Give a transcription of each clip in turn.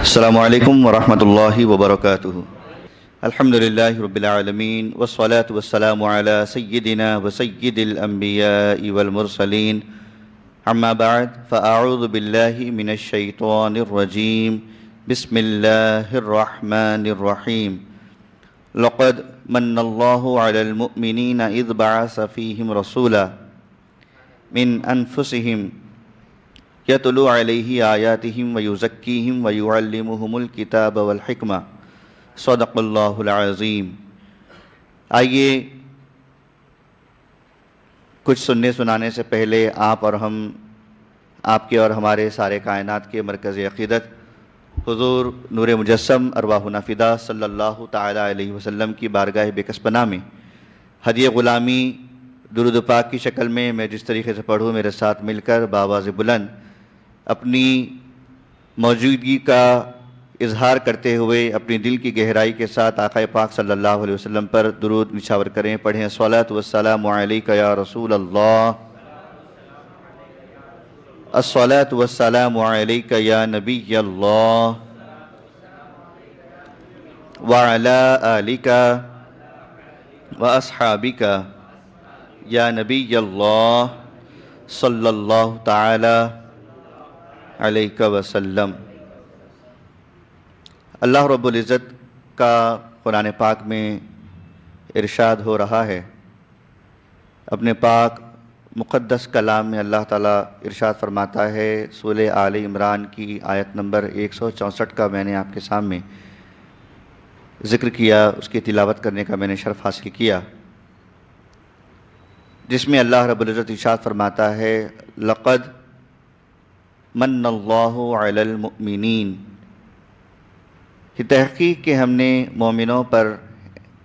السلام علیکم ورحمۃ اللہ وبرکاتہ۔ الحمد للہ رب العالمین والصلاة والسلام علی سیدنا وسید الانبیاء والمرسلین اما بعد فاعوذ باللہ من الشیطان الرجیم بسم اللہ الرحمن الرحیم۔ لقد من اللہ علی المؤمنین اذ بعث فیہم رسولا من انفسہم یتلو علیہ آیاتہم ویزکیہم ویعلمہم الکتاب والحکمہ صدق اللہ العظیم۔ آئیے کچھ سننے سنانے سے پہلے آپ اور ہم، آپ کے اور ہمارے سارے کائنات کے مرکز عقیدت حضور نور مجسم ارواحنا فدا صلی اللہ تعالیٰ علیہ وسلم کی بارگاہ بے کس پناہ میں ہدیہ غلامی درود پاک کی شکل میں میں جس طریقے سے پڑھوں میرے ساتھ مل کر بآواز بلند اپنی موجودگی کا اظہار کرتے ہوئے اپنی دل کی گہرائی کے ساتھ آقا پاک صلی اللہ علیہ وسلم پر درود نچھاور کریں، پڑھیں الصلاۃ والسلام علیک یا رسول اللہ، الصلاۃ والسلام علیک یا نبی اللہ، وعلی آلک واصحابک یا نبی اللہ صلی اللہ تعالی علیہ وسلم۔ اللہ رب العزت کا قرآن پاک میں ارشاد ہو رہا ہے، اپنے پاک مقدس کلام میں اللہ تعالیٰ ارشاد فرماتا ہے، سورہ آل عمران کی آیت نمبر 164 کا میں نے آپ کے سامنے ذکر کیا، اس کی تلاوت کرنے کا میں نے شرف حاصل کیا، جس میں اللہ رب العزت ارشاد فرماتا ہے، لقد من اللہ علی المؤمنین، کہ تحقیق کہ ہم نے مومنوں پر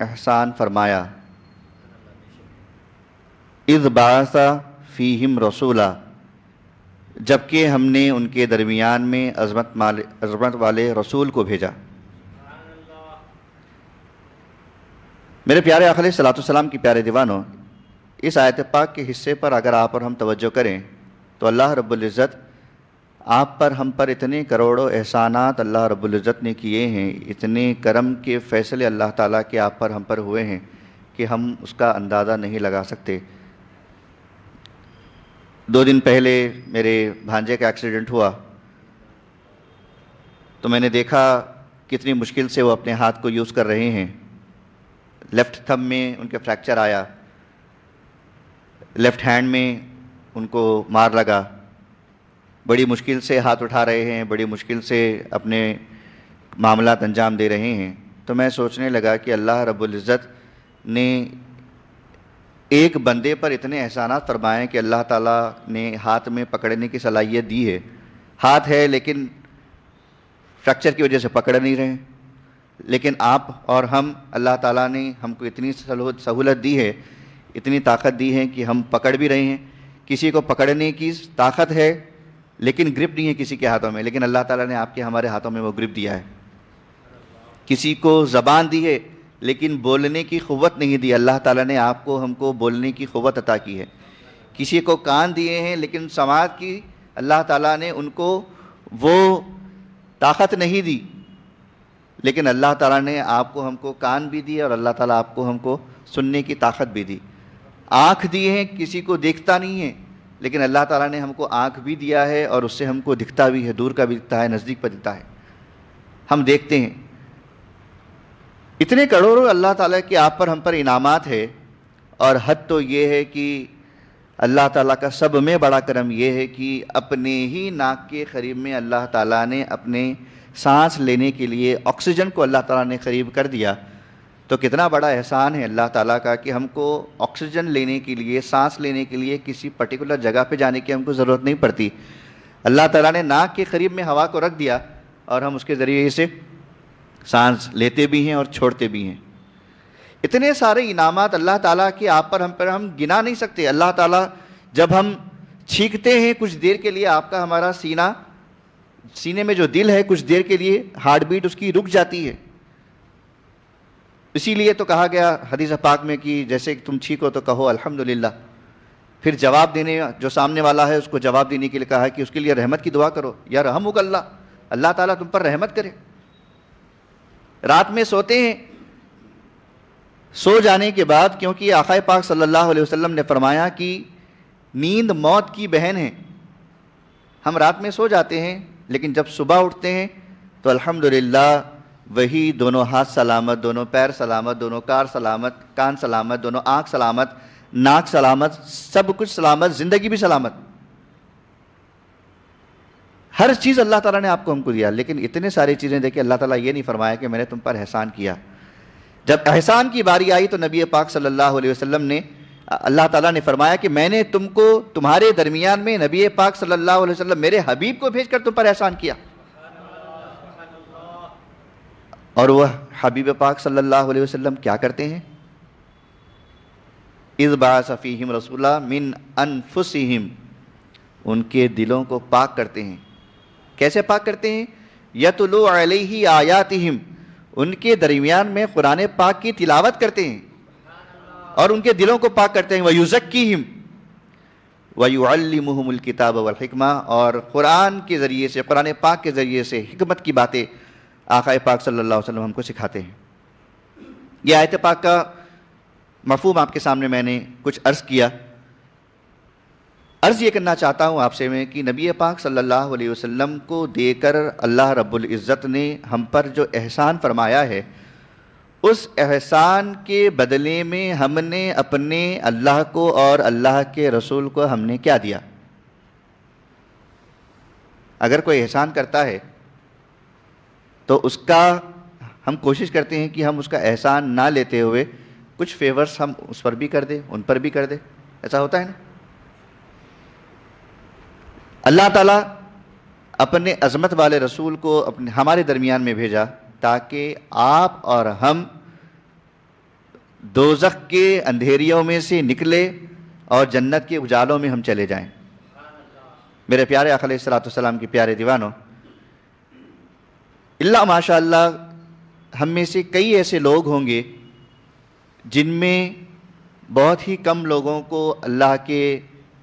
احسان فرمایا، اذ بعث فیہم رسولا، جبکہ ہم نے ان کے درمیان میں عظمت والے رسول کو بھیجا۔ میرے پیارے آقا علیہ الصلوۃ والسلام کی پیارے دیوانوں، اس آیت پاک کے حصے پر اگر آپ اور ہم توجہ کریں تو اللہ رب العزت آپ پر ہم پر اتنے کروڑوں احسانات اللہ رب العزت نے کیے ہیں، اتنے کرم کے فیصلے اللہ تعالیٰ کے آپ پر ہم پر ہوئے ہیں کہ ہم اس کا اندازہ نہیں لگا سکتے۔ 2 دن پہلے میرے بھانجے کا ایکسیڈنٹ ہوا تو میں نے دیکھا کتنی مشکل سے وہ اپنے ہاتھ کو یوز کر رہے ہیں، لیفٹ تھمب میں ان کے فریکچر آیا، لیفٹ ہینڈ میں ان کو مار لگا، بڑی مشکل سے ہاتھ اٹھا رہے ہیں، بڑی مشکل سے اپنے معاملات انجام دے رہے ہیں۔ تو میں سوچنے لگا کہ اللہ رب العزت نے ایک بندے پر اتنے احسانات فرمائے کہ اللہ تعالیٰ نے ہاتھ میں پکڑنے کی صلاحیت دی ہے، ہاتھ ہے لیکن فریکچر کی وجہ سے پکڑ نہیں رہے، لیکن آپ اور ہم، اللہ تعالیٰ نے ہم کو اتنی سہولت دی ہے، اتنی طاقت دی ہے کہ ہم پکڑ بھی رہے ہیں۔ کسی کو پکڑنے کی طاقت ہے لیکن گرپ نہیں ہے کسی کے ہاتھوں میں، لیکن اللہ تعالیٰ نے آپ کے ہمارے ہاتھوں میں وہ گرپ دیا ہے۔ کسی کو زبان دی ہے لیکن بولنے کی قوت نہیں دی، اللہ تعالیٰ نے آپ کو ہم کو بولنے کی قوت عطا کی ہے۔ کسی کو کان دیے ہیں لیکن سماعت کی اللہ تعالیٰ نے ان کو وہ طاقت نہیں دی، لیکن اللہ تعالیٰ نے آپ کو ہم کو کان بھی دی اور اللہ تعالیٰ آپ کو ہم کو سننے کی طاقت بھی دی۔ آنکھ دی ہے، کسی کو دیکھتا نہیں ہے لیکن اللہ تعالیٰ نے ہم کو آنکھ بھی دیا ہے اور اس سے ہم کو دکھتا بھی ہے، دور کا بھی دکھتا ہے، نزدیک پر دکھتا ہے، ہم دیکھتے ہیں۔ اتنے کروڑوں اللہ تعالیٰ کے آپ پر ہم پر انعامات ہے، اور حد تو یہ ہے کہ اللہ تعالیٰ کا سب میں بڑا کرم یہ ہے کہ اپنے ہی ناک کے قریب میں اللہ تعالیٰ نے اپنے سانس لینے کے لیے آکسیجن کو اللہ تعالیٰ نے قریب کر دیا۔ تو کتنا بڑا احسان ہے اللہ تعالیٰ کا کہ ہم کو آکسیجن لینے کے لیے، سانس لینے کے لیے کسی پرٹیکولر جگہ پہ جانے کی ہم کو ضرورت نہیں پڑتی۔ اللہ تعالیٰ نے ناک کے قریب میں ہوا کو رکھ دیا اور ہم اس کے ذریعے سے سانس لیتے بھی ہیں اور چھوڑتے بھی ہیں۔ اتنے سارے انعامات اللہ تعالیٰ کے آپ پر ہم گنا نہیں سکتے۔ اللہ تعالیٰ جب ہم چھینکتے ہیں کچھ دیر کے لیے، آپ کا ہمارا سینے میں جو دل ہے کچھ دیر کے لیے ہارٹ بیٹ اس کی رک جاتی ہے۔ اسی لیے تو کہا گیا حدیث پاک میں کہ جیسے تم چھینکو تو کہو الحمدللہ، پھر جواب دینے جو سامنے والا ہے اس کو جواب دینے کے لیے کہا ہے کہ اس کے لیے رحمت کی دعا کرو، یا رحمک اللہ، اللہ تعالیٰ تم پر رحمت کرے۔ رات میں سوتے ہیں، سو جانے کے بعد، کیونکہ آقا پاک صلی اللہ علیہ وسلم نے فرمایا کہ نیند موت کی بہن ہے، ہم رات میں سو جاتے ہیں لیکن جب صبح اٹھتے ہیں تو الحمدللہ وہی دونوں ہاتھ سلامت، دونوں پیر سلامت، دونوں کار سلامت، کان سلامت، دونوں آنکھ سلامت، ناک سلامت، سب کچھ سلامت، زندگی بھی سلامت، ہر چیز اللہ تعالیٰ نے آپ کو ہم کو دیا۔ لیکن اتنے ساری چیزیں دیکھیں، اللہ تعالیٰ یہ نہیں فرمایا کہ میں نے تم پر احسان کیا۔ جب احسان کی باری آئی تو نبی پاک صلی اللہ علیہ وسلم نے، اللہ تعالیٰ نے فرمایا کہ میں نے تم کو تمہارے درمیان میں نبی پاک صلی اللہ علیہ وسلم میرے حبیب کو بھیج کر تم پر احسان کیا۔ اور وہ حبیب پاک صلی اللہ علیہ وسلم کیا کرتے ہیں؟ اذ بعث فیہم رسولا من انفسہم، ان کے دلوں کو پاک کرتے ہیں۔ کیسے پاک کرتے ہیں؟ یتلو علیہ آیاتہم، ان کے درمیان میں قرآن پاک کی تلاوت کرتے ہیں اور ان کے دلوں کو پاک کرتے ہیں۔ وَيُزَكِّيهِمْ وَيُعَلِّمُهُمُ الْكِتَابَ وَالْحِكْمَةَ، اور قرآن کے ذریعے سے، قرآن پاک کے ذریعے سے حکمت کی باتیں آقا پاک صلی اللہ علیہ وسلم ہم کو سکھاتے ہیں۔ یہ آیت پاک کا مفہوم آپ کے سامنے میں نے کچھ عرض کیا۔ عرض یہ کرنا چاہتا ہوں آپ سے میں کہ نبی پاک صلی اللہ علیہ وسلم کو دے کر اللہ رب العزت نے ہم پر جو احسان فرمایا ہے، اس احسان کے بدلے میں ہم نے اپنے اللہ کو اور اللہ کے رسول کو ہم نے کیا دیا؟ اگر کوئی احسان کرتا ہے تو اس کا ہم کوشش کرتے ہیں کہ ہم اس کا احسان نہ لیتے ہوئے کچھ فیورز ہم اس پر بھی کر دیں، ان پر بھی کر دیں، ایسا ہوتا ہے نا؟ اللہ تعالیٰ اپنے عظمت والے رسول کو ہمارے درمیان میں بھیجا تاکہ آپ اور ہم دوزخ کے اندھیریوں میں سے نکلے اور جنت کے اجالوں میں ہم چلے جائیں۔ میرے پیارے آقا علیہ السلام کے پیارے دیوانوں، اللہ ماشاء اللہ ہم میں سے کئی ایسے لوگ ہوں گے جن میں بہت ہی کم لوگوں کو اللہ کے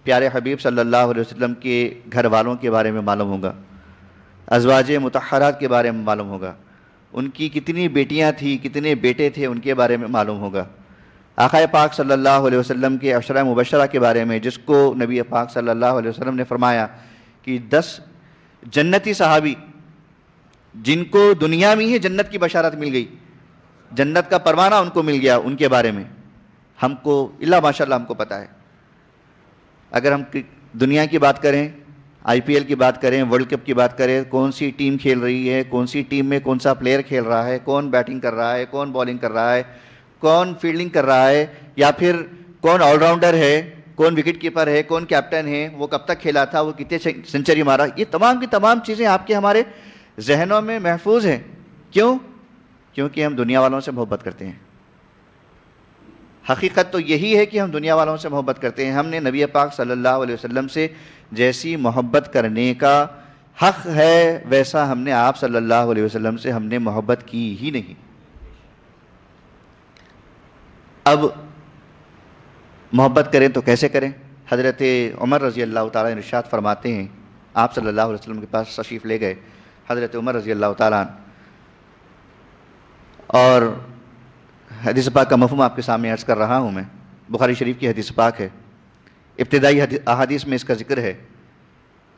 پیارے حبیب صلی اللہ علیہ وسلم کے گھر والوں کے بارے میں معلوم ہوگا، ازواج مطہرات کے بارے میں معلوم ہوگا، ان کی کتنی بیٹیاں تھیں، کتنے بیٹے تھے، ان کے بارے میں معلوم ہوگا۔ آقا پاک صلی اللہ علیہ وسلم کے عشرہ مبشرہ کے بارے میں، جس کو نبی پاک صلی اللہ علیہ وسلم نے فرمایا کہ 10 جنتی صحابی جن کو دنیا میں ہی جنت کی بشارت مل گئی، جنت کا پروانہ ان کو مل گیا، ان کے بارے میں ہم کو اللہ ماشاءاللہ ہم کو پتہ ہے۔ اگر ہم دنیا کی بات کریں، آئی پی ایل کی بات کریں، ورلڈ کپ کی بات کریں، کون سی ٹیم کھیل رہی ہے، کون سی ٹیم میں کون سا پلیئر کھیل رہا ہے، کون بیٹنگ کر رہا ہے، کون بالنگ کر رہا ہے، کون فیلڈنگ کر رہا ہے، یا پھر کون آل راؤنڈر ہے، کون وکٹ کیپر ہے، کون کیپٹن ہے، وہ کب تک کھیلا تھا، وہ کتنے سنچری مارا، یہ تمام کی تمام چیزیں آپ کے ہمارے ذہنوں میں محفوظ ہیں۔ کیوں؟ کیونکہ ہم دنیا والوں سے محبت کرتے ہیں۔ حقیقت تو یہی ہے کہ ہم دنیا والوں سے محبت کرتے ہیں۔ ہم نے نبی پاک صلی اللہ علیہ وسلم سے جیسی محبت کرنے کا حق ہے ویسا ہم نے آپ صلی اللہ علیہ وسلم سے ہم نے محبت کی ہی نہیں۔ اب محبت کریں تو کیسے کریں؟ حضرت عمر رضی اللہ تعالیٰ عنہ ارشاد فرماتے ہیں، آپ صلی اللہ علیہ وسلم کے پاس تشریف لے گئے حضرت عمر رضی اللہ تعالیٰ عنہ، اور حدیث پاک کا مفہوم آپ کے سامنے عرض کر رہا ہوں میں، بخاری شریف کی حدیث پاک ہے، ابتدائی احادیث میں اس کا ذکر ہے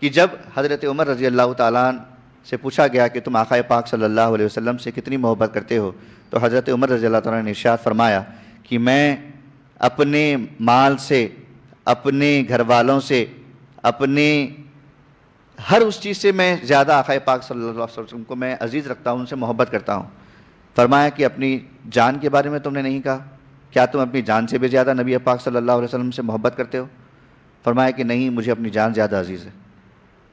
کہ جب حضرت عمر رضی اللہ تعالیٰ عنہ سے پوچھا گیا کہ تم آقا پاک صلی اللہ علیہ وسلم سے کتنی محبت کرتے ہو، تو حضرت عمر رضی اللہ تعالیٰ عنہ نے ارشاد فرمایا کہ میں اپنے مال سے، اپنے گھر والوں سے، اپنے ہر اس چیز سے میں زیادہ آقا پاک صلی اللہ علیہ وسلم کو میں عزیز رکھتا ہوں، ان سے محبت کرتا ہوں۔ فرمایا کہ اپنی جان کے بارے میں تم نے نہیں کہا، کیا تم اپنی جان سے بھی زیادہ نبی پاک صلی اللہ علیہ وسلم سے محبت کرتے ہو؟ فرمایا کہ نہیں، مجھے اپنی جان زیادہ عزیز ہے۔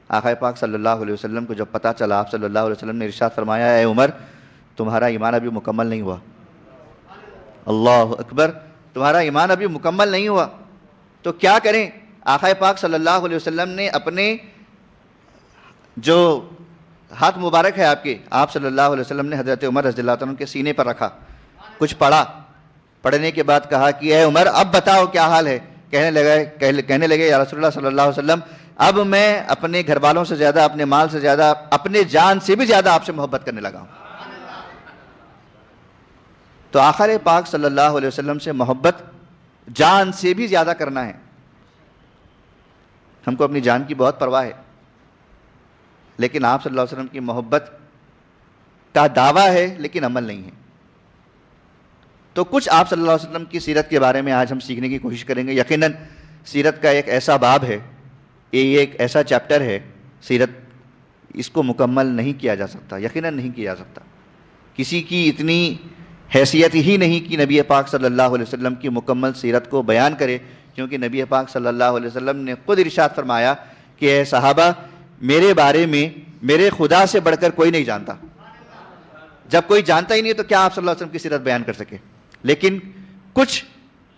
آقا پاک صلی اللہ علیہ وسلم کو جب پتہ چلا، آپ صلی اللہ علیہ وسلم نے ارشاد فرمایا، اے عمر تمہارا ایمان ابھی مکمل نہیں ہوا۔ اللہ اکبر، تمہارا ایمان ابھی مکمل نہیں ہوا تو کیا کریں؟ آقا پاک صلی اللہ علیہ وسلم نے اپنے جو ہاتھ مبارک ہے آپ کے، آپ صلی اللہ علیہ وسلم نے حضرت عمر رضی اللہ عنہ کے سینے پر رکھا، کچھ پڑھا، پڑھنے کے بعد کہا کہ اے عمر اب بتاؤ کیا حال ہے؟ کہنے لگے یا رسول اللہ صلی اللہ علیہ وسلم اب میں اپنے گھر والوں سے زیادہ، اپنے مال سے زیادہ، اپنے جان سے بھی زیادہ آپ سے محبت کرنے لگا ہوں۔ تو آقا پاک صلی اللہ علیہ وسلم سے محبت جان سے بھی زیادہ کرنا ہے۔ ہم کو اپنی جان کی بہت پرواہ ہے، لیکن آپ صلی اللہ علیہ وسلم کی محبت کا دعویٰ ہے لیکن عمل نہیں ہے۔ تو کچھ آپ صلی اللہ علیہ وسلم کی سیرت کے بارے میں آج ہم سیکھنے کی کوشش کریں گے۔ یقیناً سیرت کا ایک ایسا باب ہے، یہ ایک ایسا چیپٹر ہے سیرت، اس کو مکمل نہیں کیا جا سکتا، یقیناً نہیں کیا جا سکتا۔ کسی کی اتنی حیثیت ہی نہیں کہ نبی پاک صلی اللہ علیہ وسلم کی مکمل سیرت کو بیان کرے، کیونکہ نبی پاک صلی اللہ علیہ وسلم نے خود ارشاد فرمایا کہ اے صحابہ، میرے بارے میں میرے خدا سے بڑھ کر کوئی نہیں جانتا۔ جب کوئی جانتا ہی نہیں تو کیا آپ صلی اللہ علیہ وسلم کی سیرت بیان کر سکے؟ لیکن کچھ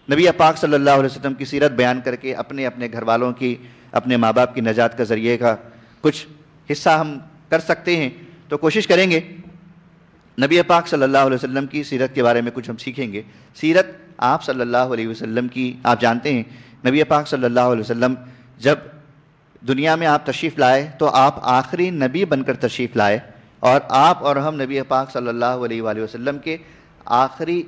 نبی پاک صلی اللہ علیہ وسلم کی سیرت بیان کر کے اپنے گھر والوں کی، اپنے ماں باپ کی نجات کا ذریعے کا کچھ حصہ ہم کر سکتے ہیں، تو کوشش کریں گے۔ نبی پاک صلی اللہ علیہ وسلم کی سیرت کے بارے میں کچھ ہم سیکھیں گے۔ سیرت آپ صلی اللہ علیہ وسلم کی، آپ جانتے ہیں نبی پاک صلی اللہ علیہ وسلم جب دنیا میں آپ تشریف لائے تو آپ آخری نبی بن کر تشریف لائے، اور آپ اور ہم نبی پاک صلی اللہ علیہ وآلہ وسلم کے آخری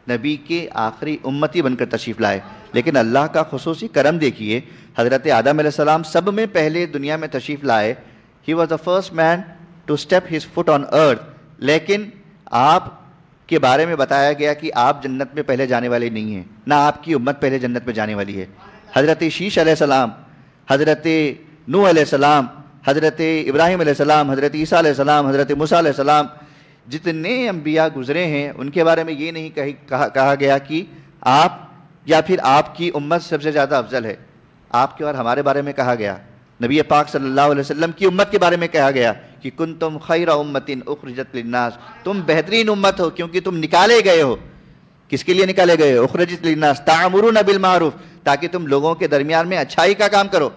نبی کے آخری امتی بن کر تشریف لائے۔ لیکن اللہ کا خصوصی کرم دیکھیے، حضرت آدم علیہ السلام سب میں پہلے دنیا میں تشریف لائے۔ He was the first man to step his foot on earth، لیکن آپ کے بارے میں بتایا گیا کہ آپ جنت میں پہلے جانے والے نہیں ہیں، نہ آپ کی امت پہلے جنت میں جانے والی ہے۔ حضرت شیش علیہ السلام، حضرت نوح علیہ السلام، حضرت ابراہیم علیہ السلام، حضرت عیسیٰ علیہ السلام، حضرت موسیٰ علیہ السلام، جتنے انبیاء گزرے ہیں ان کے بارے میں یہ نہیں کہا گیا کہ آپ یا پھر آپ کی امت سب سے زیادہ افضل ہے۔ آپ کے اور ہمارے بارے میں کہا گیا، نبی پاک صلی اللہ علیہ وسلم کی امت کے بارے میں کہا گیا کہ کنتم خیر امت اخرجت للناس، تم بہترین امت ہو کیونکہ تم نکالے گئے ہو۔ کس کے لیے نکالے گئے ہو؟ اخرجت للناس تعمرون بالمعروف، تاکہ تم لوگوں کے درمیان میں اچھائی کا کام کرو۔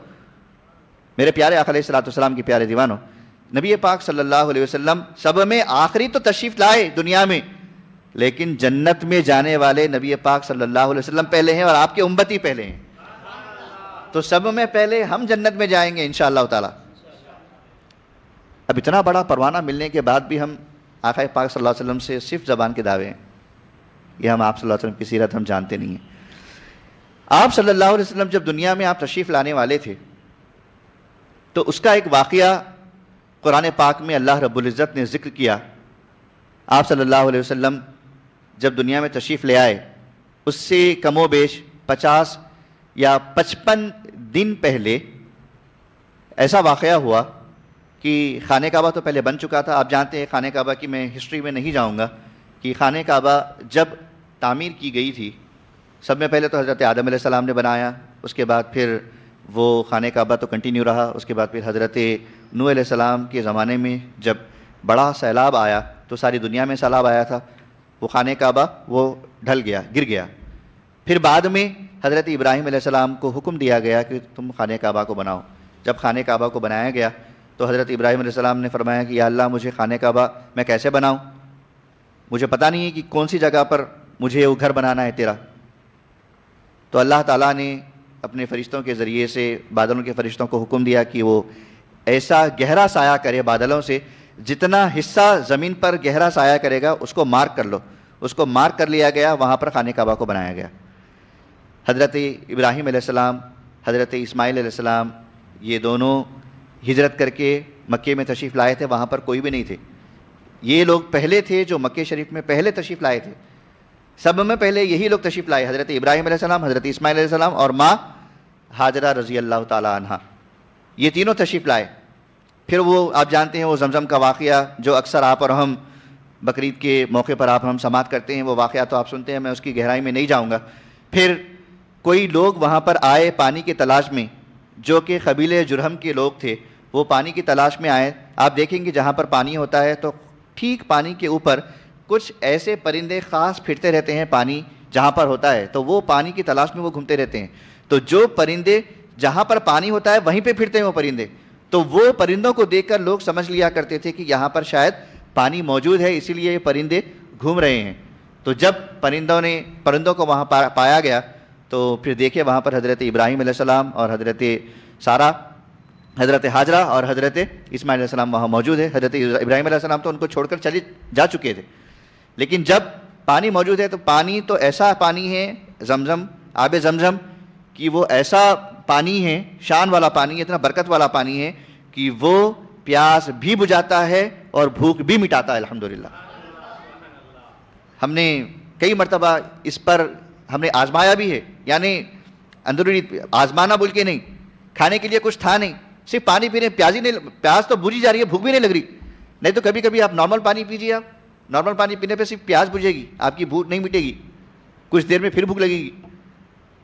میرے پیارے آقا علیہ الصلوۃ والسلام کے پیارے دیوانوں، نبی پاک صلی اللہ علیہ وسلم سب میں آخری تو تشریف لائے دنیا میں، لیکن جنت میں جانے والے نبی پاک صلی اللہ علیہ وسلم پہلے ہیں اور آپ کے امتی پہلے ہیں۔ تو سب میں پہلے ہم جنت میں جائیں گے انشاءاللہ تعالی۔ اب اتنا بڑا پروانہ ملنے کے بعد بھی ہم آقا پاک صلی اللہ علیہ وسلم سے صرف زبان کے دعوے ہیں، یہ ہم آپ صلی اللہ علیہ وسلم کی سیرت ہم جانتے نہیں ہیں۔ آپ صلی اللہ علیہ وسلم جب دنیا میں آپ تشریف لانے والے تھے تو اس کا ایک واقعہ قرآن پاک میں اللہ رب العزت نے ذکر کیا۔ آپ صلی اللہ علیہ وسلم جب دنیا میں تشریف لے آئے، اس سے کم و بیش 50 یا 55 دن پہلے ایسا واقعہ ہوا کہ خانہ کعبہ تو پہلے بن چکا تھا۔ آپ جانتے ہیں خانہ کعبہ کی میں ہسٹری میں نہیں جاؤں گا کہ خانہ کعبہ جب تعمیر کی گئی تھی، سب میں پہلے تو حضرت آدم علیہ السلام نے بنایا، اس کے بعد پھر وہ خانہ کعبہ تو کنٹینیو رہا، اس کے بعد پھر حضرت نوح علیہ السلام کے زمانے میں جب بڑا سیلاب آیا تو ساری دنیا میں سیلاب آیا تھا، وہ خانہ کعبہ وہ ڈھل گیا، گر گیا۔ پھر بعد میں حضرت ابراہیم علیہ السلام کو حکم دیا گیا کہ تم خانہ کعبہ کو بناؤ۔ جب خانہ کعبہ کو بنایا گیا تو حضرت ابراہیم علیہ السلام نے فرمایا کہ یا اللہ مجھے خانہ کعبہ میں کیسے بناؤں، مجھے پتہ نہیں ہے کہ کون سی جگہ پر مجھے وہ گھر بنانا ہے تیرا۔ تو اللہ تعالیٰ نے اپنے فرشتوں کے ذریعے سے بادلوں کے فرشتوں کو حکم دیا کہ وہ ایسا گہرا سایہ کرے بادلوں سے، جتنا حصہ زمین پر گہرا سایہ کرے گا اس کو مارک کر لو۔ اس کو مارک کر لیا گیا، وہاں پر خانہ کعبہ کو بنایا گیا۔ حضرت ابراہیم علیہ السلام، حضرت اسماعیل علیہ السلام، یہ دونوں ہجرت کر کے مکے میں تشریف لائے تھے، وہاں پر کوئی بھی نہیں تھے۔ یہ لوگ پہلے تھے جو مکے شریف میں پہلے تشریف لائے تھے، سب میں پہلے یہی لوگ تشریف لائے، حضرت ابراہیم علیہ السلام، حضرت اسماعیل علیہ السلام اور ماں ہاجرہ رضی اللہ تعالیٰ عنہ، یہ تینوں تشریف لائے۔ پھر وہ آپ جانتے ہیں وہ زمزم کا واقعہ جو اکثر آپ اور ہم بقرعید کے موقع پر آپ ہم سماعت کرتے ہیں، وہ واقعہ تو آپ سنتے ہیں، میں اس کی گہرائی میں نہیں جاؤں گا۔ پھر کوئی لوگ وہاں پر آئے پانی کی تلاش میں، جو کہ قبیلے جرہم کے لوگ تھے، وہ پانی کی تلاش میں آئے۔ آپ دیکھیں گے جہاں پر پانی ہوتا ہے تو ٹھیک پانی کے اوپر کچھ ایسے پرندے خاص پھرتے رہتے ہیں، پانی جہاں پر ہوتا ہے تو وہ پانی کی تلاش میں وہ گھومتے رہتے ہیں۔ تو جو پرندے جہاں پر پانی ہوتا ہے وہیں پہ پھرتے ہیں وہ پرندے، تو وہ پرندوں کو دیکھ کر لوگ سمجھ لیا کرتے تھے کہ یہاں پر شاید پانی موجود ہے، اسی لیے یہ پرندے گھوم رہے ہیں۔ تو جب پرندوں کو وہاں پایا گیا تو پھر دیکھے وہاں پر حضرت ابراہیم علیہ السلام اور حضرت سارہ حضرت حاجرہ اور حضرت اسماعیل علیہ السلام وہاں موجود ہے. حضرت ابراہیم علیہ السلام تو ان کو چھوڑ کر چلے جا چکے تھے, لیکن جب پانی موجود ہے تو پانی تو ایسا پانی ہے زمزم, آب زمزم, کہ وہ ایسا پانی ہے, شان والا پانی ہے, اتنا برکت والا پانی ہے کہ وہ پیاس بھی بجھاتا ہے اور بھوک بھی مٹاتا ہے. الحمدللہ ہم نے کئی مرتبہ اس پر ہم نے آزمایا بھی ہے, یعنی اندرونی آزمانا بول کے نہیں, کھانے کے لیے کچھ تھا نہیں, صرف پانی پینے, پیاس تو بجھی جا رہی ہے, بھوک بھی نہیں لگ رہی. نہیں تو کبھی کبھی آپ نارمل پانی پیجیے, آپ نارمل پانی پینے پہ صرف پیاس بجھے گی, آپ کی بھوک نہیں مٹے گی, کچھ دیر میں پھر بھوک لگے گی.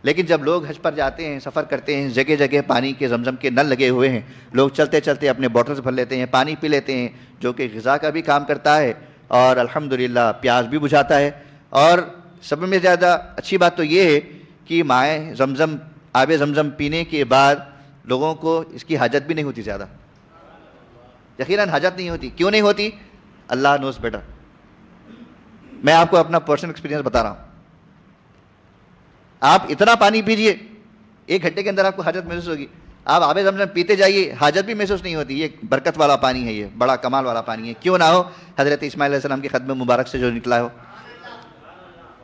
لیکن جب لوگ حج پر جاتے ہیں, سفر کرتے ہیں, جگہ جگہ پانی کے زمزم کے نل لگے ہوئے ہیں, لوگ چلتے چلتے اپنے بوٹلز بھر لیتے ہیں, پانی پی لیتے ہیں, جو کہ غذا کا بھی کام کرتا ہے اور الحمدللہ پیاس بھی بجھاتا ہے. اور سب میں زیادہ اچھی بات تو یہ ہے کہ مائع زمزم, آب زمزم پینے کے بعد لوگوں کو اس کی حاجت بھی نہیں ہوتی زیادہ, یقیناً حاجت نہیں ہوتی. کیوں نہیں ہوتی؟ اللہ نوز بیٹر. میں آپ کو اپنا پرسنل ایکسپیرینس بتا رہا ہوں. آپ اتنا پانی پیجئے, 1 گھنٹے کے اندر آپ کو حاجت محسوس ہوگی. آپ آب زمزم پیتے جائیے, حاجت بھی محسوس نہیں ہوتی. یہ برکت والا پانی ہے, یہ بڑا کمال والا پانی ہے. کیوں نہ ہو حضرت اسماعیل علیہ السلام کے خدم مبارک سے جو نکلا ہو.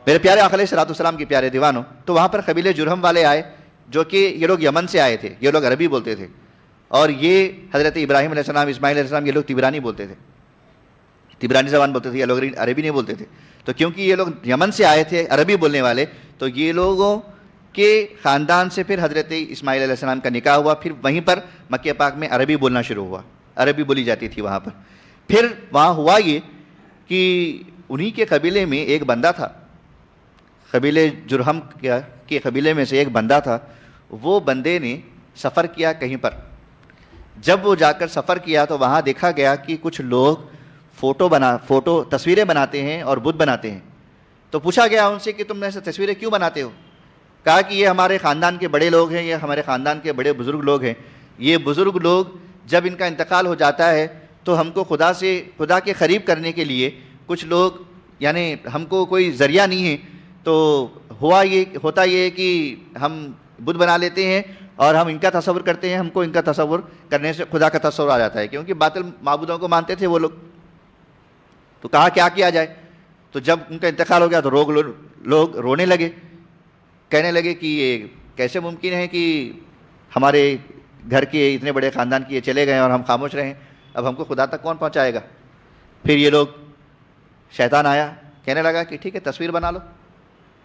میرے پیارے آقا علیہ السلام کے پیارے دیوانوں, تو وہاں پر قبیلے جرہم والے آئے, جو کہ یہ لوگ یمن سے آئے تھے, یہ لوگ عربی بولتے تھے, اور یہ حضرت ابراہیم علیہ السلام, اسماعیل علیہ السلام, یہ لوگ تبرانی بولتے تھے, تبرانی زبان بولتے تھے, یہ لوگ عربی نہیں بولتے تھے. تو کیونکہ یہ لوگ یمن سے آئے تھے, عربی بولنے والے, تو یہ لوگوں کے خاندان سے پھر حضرت اسماعیل علیہ السلام کا نکاح ہوا. پھر وہیں پر مکہ پاک میں عربی بولنا شروع ہوا, عربی بولی جاتی تھی وہاں پر. پھر وہاں ہوا یہ کہ انہی کے قبیلے میں ایک بندہ تھا, قبیلے جرہم کے قبیلے میں سے ایک بندہ تھا. وہ بندے نے سفر کیا کہیں پر. جب وہ جا کر سفر کیا تو وہاں دیکھا گیا کہ کچھ لوگ تصویریں بناتے ہیں اور بت بناتے ہیں. تو پوچھا گیا ان سے کہ تم ایسے تصویریں کیوں بناتے ہو؟ کہا کہ یہ ہمارے خاندان کے بڑے لوگ ہیں, یہ ہمارے خاندان کے بڑے بزرگ لوگ ہیں. یہ بزرگ لوگ جب ان کا انتقال ہو جاتا ہے تو ہم کو خدا کے قریب کرنے کے لیے کچھ لوگ, یعنی ہم کو کوئی ذریعہ نہیں ہے, تو ہوتا یہ کہ ہم بت بنا لیتے ہیں اور ہم ان کا تصور کرتے ہیں. ہم کو ان کا تصور کرنے سے خدا کا تصور آ جاتا ہے, کیونکہ باطل معبودوں کو مانتے تھے وہ لوگ. تو کہا کیا کیا جائے؟ تو جب ان کا انتقال ہو گیا تو لوگ رونے لگے, کہنے لگے کہ یہ کیسے ممکن ہے کہ ہمارے گھر کے اتنے بڑے خاندان کے یہ چلے گئے اور ہم خاموش رہیں, اب ہم کو خدا تک کون پہنچائے گا؟ پھر یہ لوگ, شیطان آیا, کہنے لگا کہ ٹھیک ہے تصویر بنا لو.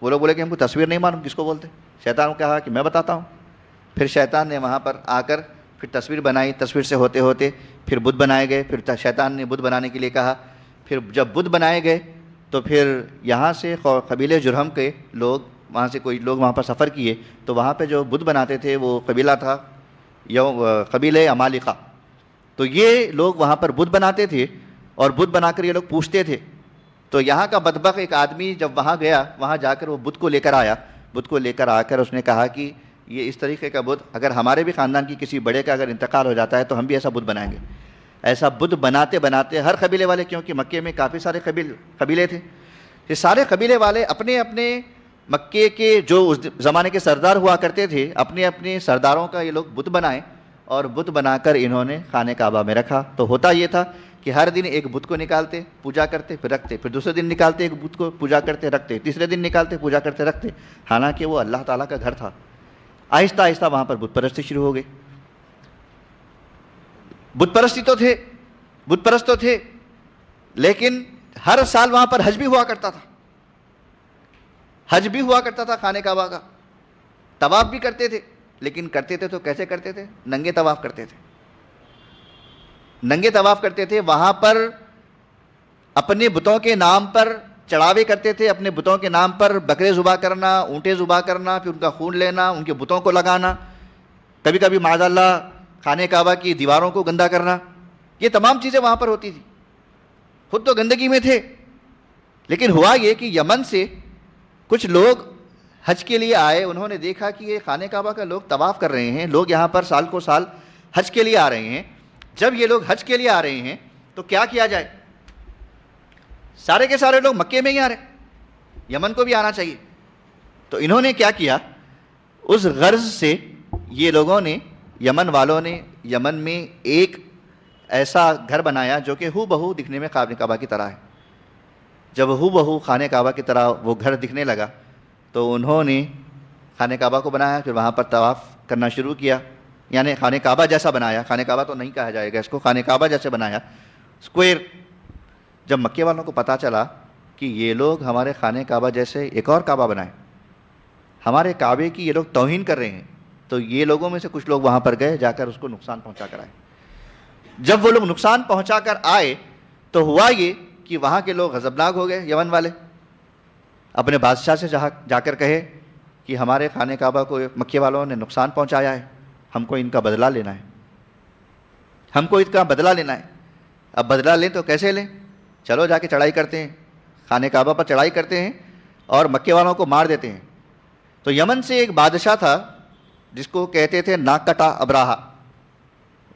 وہ لوگ بولے کہ ہم کو تصویر نہیں معلوم, کس کو بولتے؟ شیطان کو کہا کہ میں بتاتا ہوں. پھر شیطان نے وہاں پر آ کر پھر تصویر بنائی. تصویر سے ہوتے ہوتے پھر بت بنائے گئے. پھر شیطان نے بت بنانے کے لیے کہا. پھر جب بت بنائے گئے تو پھر یہاں سے قبیلے جرہم کے لوگ, وہاں سے کوئی لوگ وہاں پر سفر کیے, تو وہاں پہ جو بت بناتے تھے وہ قبیلہ تھا قبیلے عمالقہ. تو یہ لوگ وہاں پر بت بناتے تھے اور بت بنا کر یہ لوگ پوچھتے تھے. تو یہاں کا بدبخت ایک آدمی جب وہاں گیا, وہاں جا کر وہ بت کو لے کر آیا. بت کو لے کر آ کر اس نے کہا کہ یہ اس طریقے کا بت اگر ہمارے بھی خاندان کی کسی بڑے کا اگر انتقال ہو جاتا ہے تو ہم بھی ایسا بت بنائیں گے. ایسا بت بناتے بناتے ہر قبیلے والے, کیونکہ مکے میں کافی سارے قبیلے تھے, یہ سارے قبیلے والے اپنے اپنے مکے کے جو اس زمانے کے سردار ہوا کرتے تھے, اپنے اپنے سرداروں کا یہ لوگ بت بنائے اور بت بنا کر انہوں نے خانہ کعبہ میں رکھا. تو ہوتا یہ تھا کہ ہر دن ایک بت کو نکالتے, پوجا کرتے, پھر رکھتے, پھر دوسرے دن نکالتے ایک بت کو, پوجا کرتے, رکھتے, تیسرے دن نکالتے, پوجا کرتے, رکھتے. حالانکہ وہ اللہ تعالیٰ کا گھر تھا. آہستہ آہستہ وہاں پر بت پرستی شروع ہو گئی. بت پرست تو تھے, لیکن ہر سال وہاں پر حج بھی ہوا کرتا تھا, خانہ کعبہ کا طواف بھی کرتے تھے. لیکن کرتے تھے تو کیسے کرتے تھے؟ ننگے طواف کرتے تھے. وہاں پر اپنے بتوں کے نام پر چڑھاوے کرتے تھے, اپنے بتوں کے نام پر بکرے ذبح کرنا, اونٹیں ذبح کرنا, پھر ان کا خون لینا, ان کے بتوں کو لگانا, کبھی کبھی معاذ اللہ خانہ کعبہ کی دیواروں کو گندا کرنا. یہ تمام چیزیں وہاں پر ہوتی تھی. خود تو گندگی میں تھے, لیکن ہوا یہ کہ یمن سے کچھ لوگ حج کے لیے آئے. انہوں نے دیکھا کہ یہ خانہ کعبہ کا لوگ طواف کر رہے ہیں, لوگ یہاں پر سال کو سال حج کے لیے آ رہے ہیں. جب یہ لوگ حج کے لیے آ رہے ہیں تو کیا کیا جائے؟ سارے کے سارے لوگ مکے میں ہی آ رہے, یمن کو بھی آنا چاہیے. تو انہوں نے کیا کیا, اس غرض سے یہ لوگوں نے, یمن والوں نے یمن میں ایک ایسا گھر بنایا جو کہ ہو بہو دکھنے میں خانہ کعبہ کی طرح ہے. جب ہو بہو خانہ کعبہ کی طرح وہ گھر دکھنے لگا تو انہوں نے خانہ کعبہ کو بنایا, پھر وہاں پر طواف کرنا شروع کیا, یعنی خانہ کعبہ جیسا بنایا. خانہ کعبہ تو نہیں کہا جائے گا اس کو, خانہ کعبہ جیسے بنایا اسکوائر. جب مکے والوں کو پتہ چلا کہ یہ لوگ ہمارے خانہ کعبہ جیسے ایک اور کعبہ بنائیں, ہمارے کعبے کی یہ لوگ توہین کر رہے ہیں, تو یہ لوگوں میں سے کچھ لوگ وہاں پر گئے, جا کر اس کو نقصان پہنچا کر آئے. جب وہ لوگ نقصان پہنچا کر آئے تو ہوا یہ کہ وہاں کے لوگ غضبناک ہو گئے, یمن والے. اپنے بادشاہ سے جا کر کہے کہ ہمارے خانہ کعبہ کو مکے والوں نے نقصان پہنچایا ہے, ہم کو ان کا بدلہ لینا ہے, ہم کو ان کا بدلہ لینا ہے. اب بدلہ لیں تو کیسے لیں؟ چلو جا کے چڑھائی کرتے ہیں, خانہ کعبہ پر چڑھائی کرتے ہیں اور مکے والوں کو مار دیتے ہیں. تو یمن سے ایک بادشاہ تھا جس کو کہتے تھے ناک کٹا ابراہا.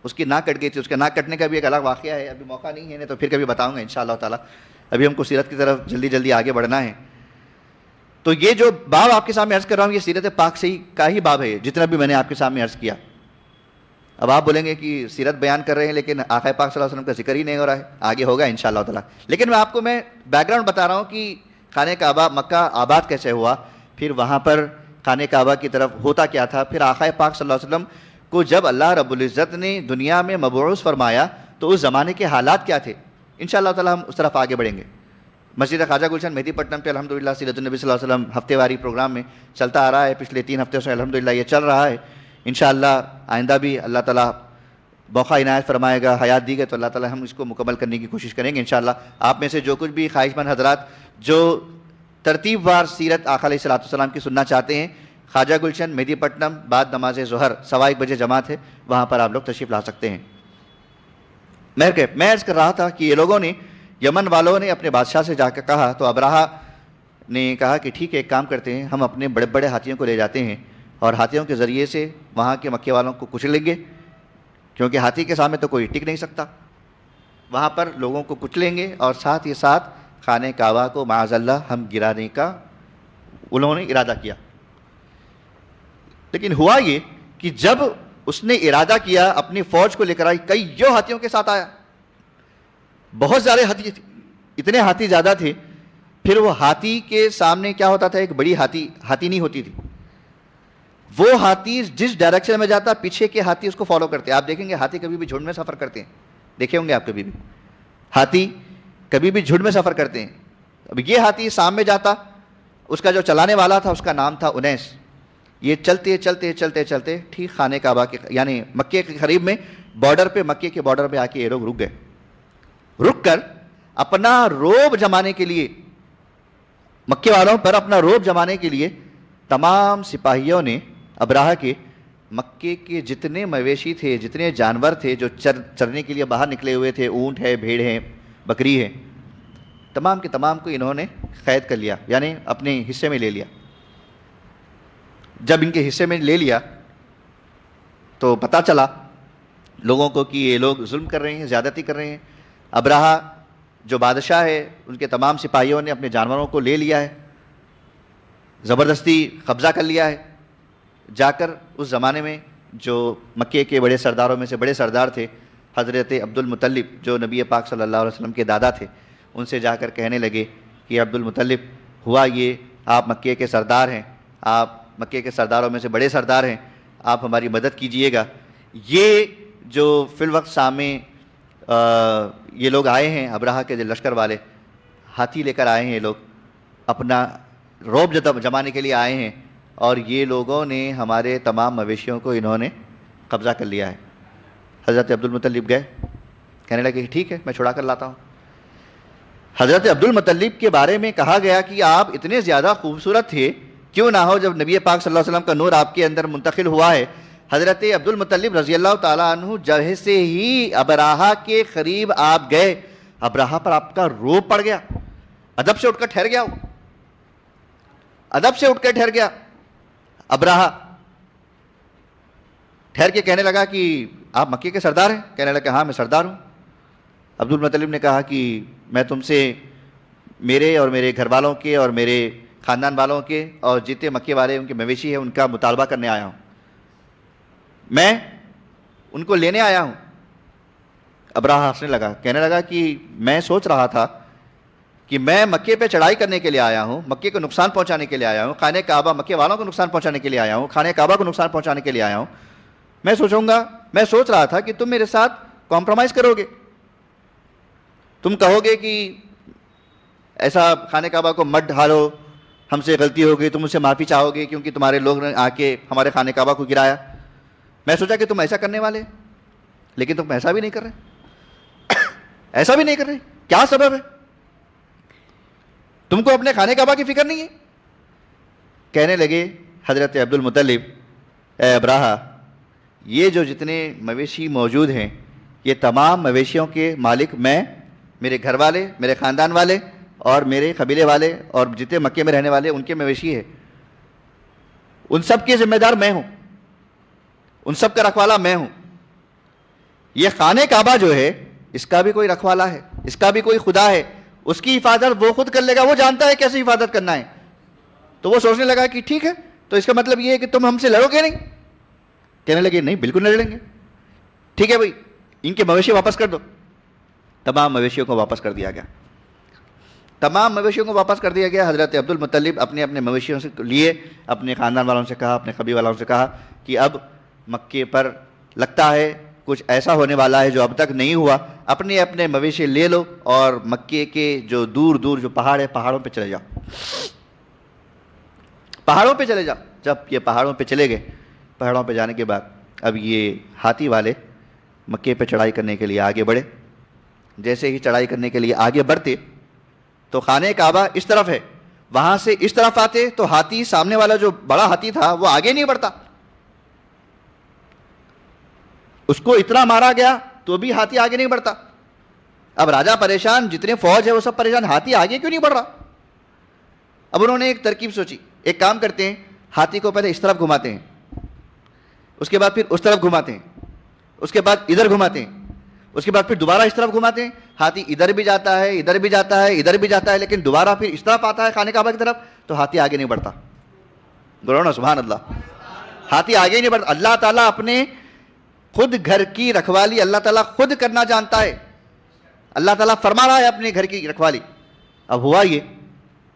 اس کی ناک کٹ گئی تھی. اس کے ناک کٹنے کا بھی ایک الگ واقعہ ہے, ابھی موقع نہیں ہے, نہیں تو پھر کبھی بتاؤں گا انشاءاللہ تعالیٰ. ابھی ہم کو سیرت کی طرف جلدی جلدی آگے بڑھنا ہے. تو یہ جو باب آپ کے سامنے عرض کر رہا ہوں یہ سیرت پاک سے کا ہی باب ہے, جتنا بھی میں نے آپ کے سامنے عرض کیا. اب آپ بولیں گے کہ سیرت بیان کر رہے ہیں لیکن آقا پاک صلی اللہ علیہ وسلم کا ذکر ہی نہیں ہو رہا ہے. آگے ہوگا انشاءاللہ تعالیٰ, لیکن میں آپ کو بیک گراؤنڈ بتا رہا ہوں کہ خانہ کعبہ مکہ آباد کیسے ہوا, پھر وہاں پر خانہ کعبہ کی طرف ہوتا کیا تھا. پھر آقا پاک صلی اللہ علیہ وسلم کو جب اللہ رب العزت نے دنیا میں مبعوث فرمایا تو اس زمانے کے حالات کیا تھے, انشاءاللہ تعالیٰ ہم اس طرف آگے بڑھیں گے. مسجد خواجہ گلشن مہدی پٹنم پہ الحمدللہ سیرت النبی صلی اللہ علیہ وسلم ہفتے واری پروگرام میں چلتا آ رہا ہے. پچھلے 3 ہفتوں سے الحمدللہ یہ چل رہا ہے. انشاءاللہ آئندہ بھی اللہ تعالیٰ موقع عنایت فرمائے گا, حیات دی گئی تو اللہ تعالیٰ ہم اس کو مکمل کرنے کی کوشش کریں گے انشاءاللہ. آپ میں سے جو کچھ بھی خواہش مند حضرات جو ترتیب وار سیرت آقا علیہ السلام کی سننا چاہتے ہیں, خواجہ گلشن مہدی پٹنم بعد نماز ظہر 1:15 بجے جماعت ہے, وہاں پر آپ لوگ تشریف لا سکتے ہیں. میں عرض کر رہا تھا کہ یہ لوگوں نے, یمن والوں نے اپنے بادشاہ سے جا کر کہا تو ابراہا نے کہا کہ ٹھیک ہے ایک کام کرتے ہیں, ہم اپنے بڑے بڑے ہاتھیوں کو لے جاتے ہیں اور ہاتھیوں کے ذریعے سے وہاں کے مکے والوں کو کچلیں گے, کیونکہ ہاتھی کے سامنے تو کوئی ٹک نہیں سکتا. وہاں پر لوگوں کو کچلیں گے اور ساتھ ہی ساتھ خانہ کعبہ کو معاذ اللہ ہم گرانے کا انہوں نے ارادہ کیا. لیکن ہوا یہ کہ جب اس نے ارادہ کیا اپنی فوج کو لے کر آئی, کئیوں ہاتھیوں کے ساتھ آیا, بہت زیادہ ہاتھی تھے, اتنے ہاتھی زیادہ تھے. پھر وہ ہاتھی کے سامنے کیا ہوتا تھا, ایک بڑی ہاتھی نہیں ہوتی تھی, وہ ہاتھی جس ڈائریکشن میں جاتا پیچھے کے ہاتھی اس کو فالو کرتے. آپ دیکھیں گے ہاتھی کبھی بھی جھنڈ میں سفر کرتے ہیں, دیکھے ہوں گے آپ کبھی بھی ہاتھی کبھی بھی جھنڈ میں سفر کرتے ہیں. اب یہ ہاتھی سامنے جاتا, اس کا جو چلانے والا تھا اس کا نام تھا انیس. یہ چلتے چلتے چلتے چلتے ٹھیک خانہ کعبہ کے یعنی مکے کے قریب میں بارڈر پہ, مکے کے بارڈر پہ آ کے یہ لوگ رک گئے. رک کر اپنا روب جمانے کے لیے, مکے والوں پر اپنا روب جمانے کے لیے تمام سپاہیوں نے ابراہا کے مکے کے جتنے مویشی تھے, جتنے جانور تھے جو چرنے کے لیے باہر نکلے ہوئے تھے, اونٹ ہے, بھیڑ ہے, بکری ہے, تمام کے تمام کو انہوں نے قید کر لیا, یعنی اپنے حصے میں لے لیا. جب ان کے حصے میں لے لیا تو پتہ چلا لوگوں کو کہ یہ لوگ ظلم کر رہے ہیں, زیادتی کر رہے ہیں. ابراہا جو بادشاہ ہے ان کے تمام سپاہیوں نے اپنے جانوروں کو لے لیا ہے, زبردستی قبضہ کر لیا ہے. جا کر اس زمانے میں جو مکے کے بڑے سرداروں میں سے بڑے سردار تھے حضرت عبد المطلب جو نبی پاک صلی اللہ علیہ وسلم کے دادا تھے, ان سے جا کر کہنے لگے کہ عبد المطلب ہوا یہ, آپ مکے کے سردار ہیں, آپ مکے کے سرداروں میں سے بڑے سردار ہیں, آپ ہماری مدد کیجئے گا. یہ جو فی الوقت سامنے یہ لوگ آئے ہیں ابراہا کے لشکر والے, ہاتھی لے کر آئے ہیں, یہ لوگ اپنا روب جمانے کے لیے آئے ہیں اور یہ لوگوں نے ہمارے تمام مویشیوں کو انہوں نے قبضہ کر لیا ہے. حضرت عبد المطلب گئے, کہنے لگے کہ ٹھیک ہے میں چھڑا کر لاتا ہوں. حضرت عبد المطلب کے بارے میں کہا گیا کہ آپ اتنے زیادہ خوبصورت تھے, کیوں نہ ہو جب نبی پاک صلی اللہ علیہ وسلم کا نور آپ کے اندر منتقل ہوا ہے. حضرت عبد المطلب رضی اللہ تعالیٰ عنہ جیسے ہی ابراہا کے قریب آپ گئے, ابراہا پر آپ کا روب پڑ گیا, ادب سے اٹھ کر ٹھہر گیا, ادب سے اٹھ کر ٹھہر گیا. ابراہا ٹھہر کے کہنے لگا کہ آپ مکے کے سردار ہیں؟ کہنے لگا ہاں میں سردار ہوں. عبد المطلب نے کہا کہ میں تم سے میرے اور میرے گھر والوں کے اور میرے خاندان والوں کے اور جتنے مکے والے ان کے مویشی ہیں ان کا مطالبہ کرنے آیا ہوں. میں ان کو لینے آیا ہوں۔ ابراہہ ہنسنے لگا، کہنے لگا کہ میں سوچ رہا تھا کہ میں مکے پہ چڑھائی کرنے کے لیے آیا ہوں، مکے کو نقصان پہنچانے کے لیے آیا ہوں، خانہ کعبہ مکے والوں کو نقصان پہنچانے کے لیے آیا ہوں، خانہ کعبہ کو نقصان پہنچانے کے لیے آیا ہوں۔ میں سوچ رہا تھا کہ تم میرے ساتھ کمپرومائز کرو گے، تم کہو گے کہ ایسا خانہ کعبہ کو مت ڈھالو، ہم سے غلطی ہو گئی، تم مجھ سے معافی چاہو گے کیونکہ تمہارے لوگ نے آ کے ہمارے خانہ کعبہ کو گرایا۔ میں سوچا کہ تم ایسا کرنے والے، لیکن تم ایسا بھی نہیں کر رہے، ایسا بھی نہیں کر رہے، کیا سبب ہے؟ تم کو اپنے خانہ کعبہ کی فکر نہیں ہے؟ کہنے لگے حضرت عبد المطلب، اے ابراہہ، یہ جو جتنے مویشی موجود ہیں یہ تمام مویشیوں کے مالک میں، میرے گھر والے، میرے خاندان والے اور میرے قبیلے والے اور جتنے مکے میں رہنے والے ان کے مویشی ہے، ان سب کے ذمہ دار میں ہوں، ان سب کا رکھوالا میں ہوں۔ یہ خانہ کعبہ جو ہے اس کا بھی کوئی رکھوالا ہے، اس کا بھی کوئی خدا ہے، اس کی حفاظت وہ خود کر لے گا، وہ جانتا ہے کیسے حفاظت کرنا ہے۔ تو وہ سوچنے لگا کہ ٹھیک ہے، تو اس کا مطلب یہ ہے کہ تم ہم سے لڑو گے نہیں؟ کہنے لگے نہیں، بالکل نہیں لڑیں گے۔ ٹھیک ہے بھائی، ان کے مویشی واپس کر دو۔ تمام مویشیوں کو واپس کر دیا گیا، تمام مویشیوں کو واپس کر دیا گیا۔ حضرت عبد المطلب اپنے اپنے مویشیوں سے لیے، اپنے خاندان والوں سے کہا، اپنے قبیلے والوں سے کہا کہ اب مکے پر لگتا ہے کچھ ایسا ہونے والا ہے جو اب تک نہیں ہوا، اپنے اپنے مویشی لے لو اور مکے کے جو دور دور جو پہاڑ ہے پہاڑوں پہ چلے جاؤ، پہاڑوں پہ چلے جاؤ۔ جب یہ پہاڑوں پہ چلے گئے، پہاڑوں پہ جانے کے بعد اب یہ ہاتھی والے مکے پہ چڑھائی کرنے کے لیے آگے بڑھے۔ جیسے ہی چڑھائی کرنے کے لیے آگے بڑھتے تو خانہ کعبہ اس طرف ہے، وہاں سے اس طرف آتے تو ہاتھی، سامنے والا جو بڑا ہاتھی تھا وہ آگے نہیں بڑھتا، اس کو اتنا مارا گیا تو بھی ہاتھی آگے نہیں بڑھتا۔ اب راجہ پریشان، جتنے فوج ہے وہ سب پریشان، ہاتھی آگے کیوں نہیں بڑھ رہا؟ اب انہوں نے ایک ترکیب سوچی، ایک کام کرتے ہیں، ہاتھی کو پہلے اس طرف گھماتے ہیں، اس کے بعد پھر اس طرف گھماتے ہیں، اس کے بعد ادھر گھماتے ہیں، اس کے بعد پھر دوبارہ اس طرف گھماتے ہیں۔ ہاتھی ادھر بھی جاتا ہے، ادھر بھی جاتا ہے، ادھر بھی جاتا ہے، لیکن دوبارہ پھر اس طرف آتا ہے خانہ کعبہ کی طرف تو ہاتھی آگے نہیں بڑھتا۔ بولو نا سبحان اللہ، ہاتھی آگے نہیں بڑھتا۔ اللہ تعالیٰ اپنے خود گھر کی رکھوالی اللہ تعالیٰ خود کرنا جانتا ہے، اللہ تعالیٰ فرما رہا ہے اپنے گھر کی رکھوالی۔ اب ہوا یہ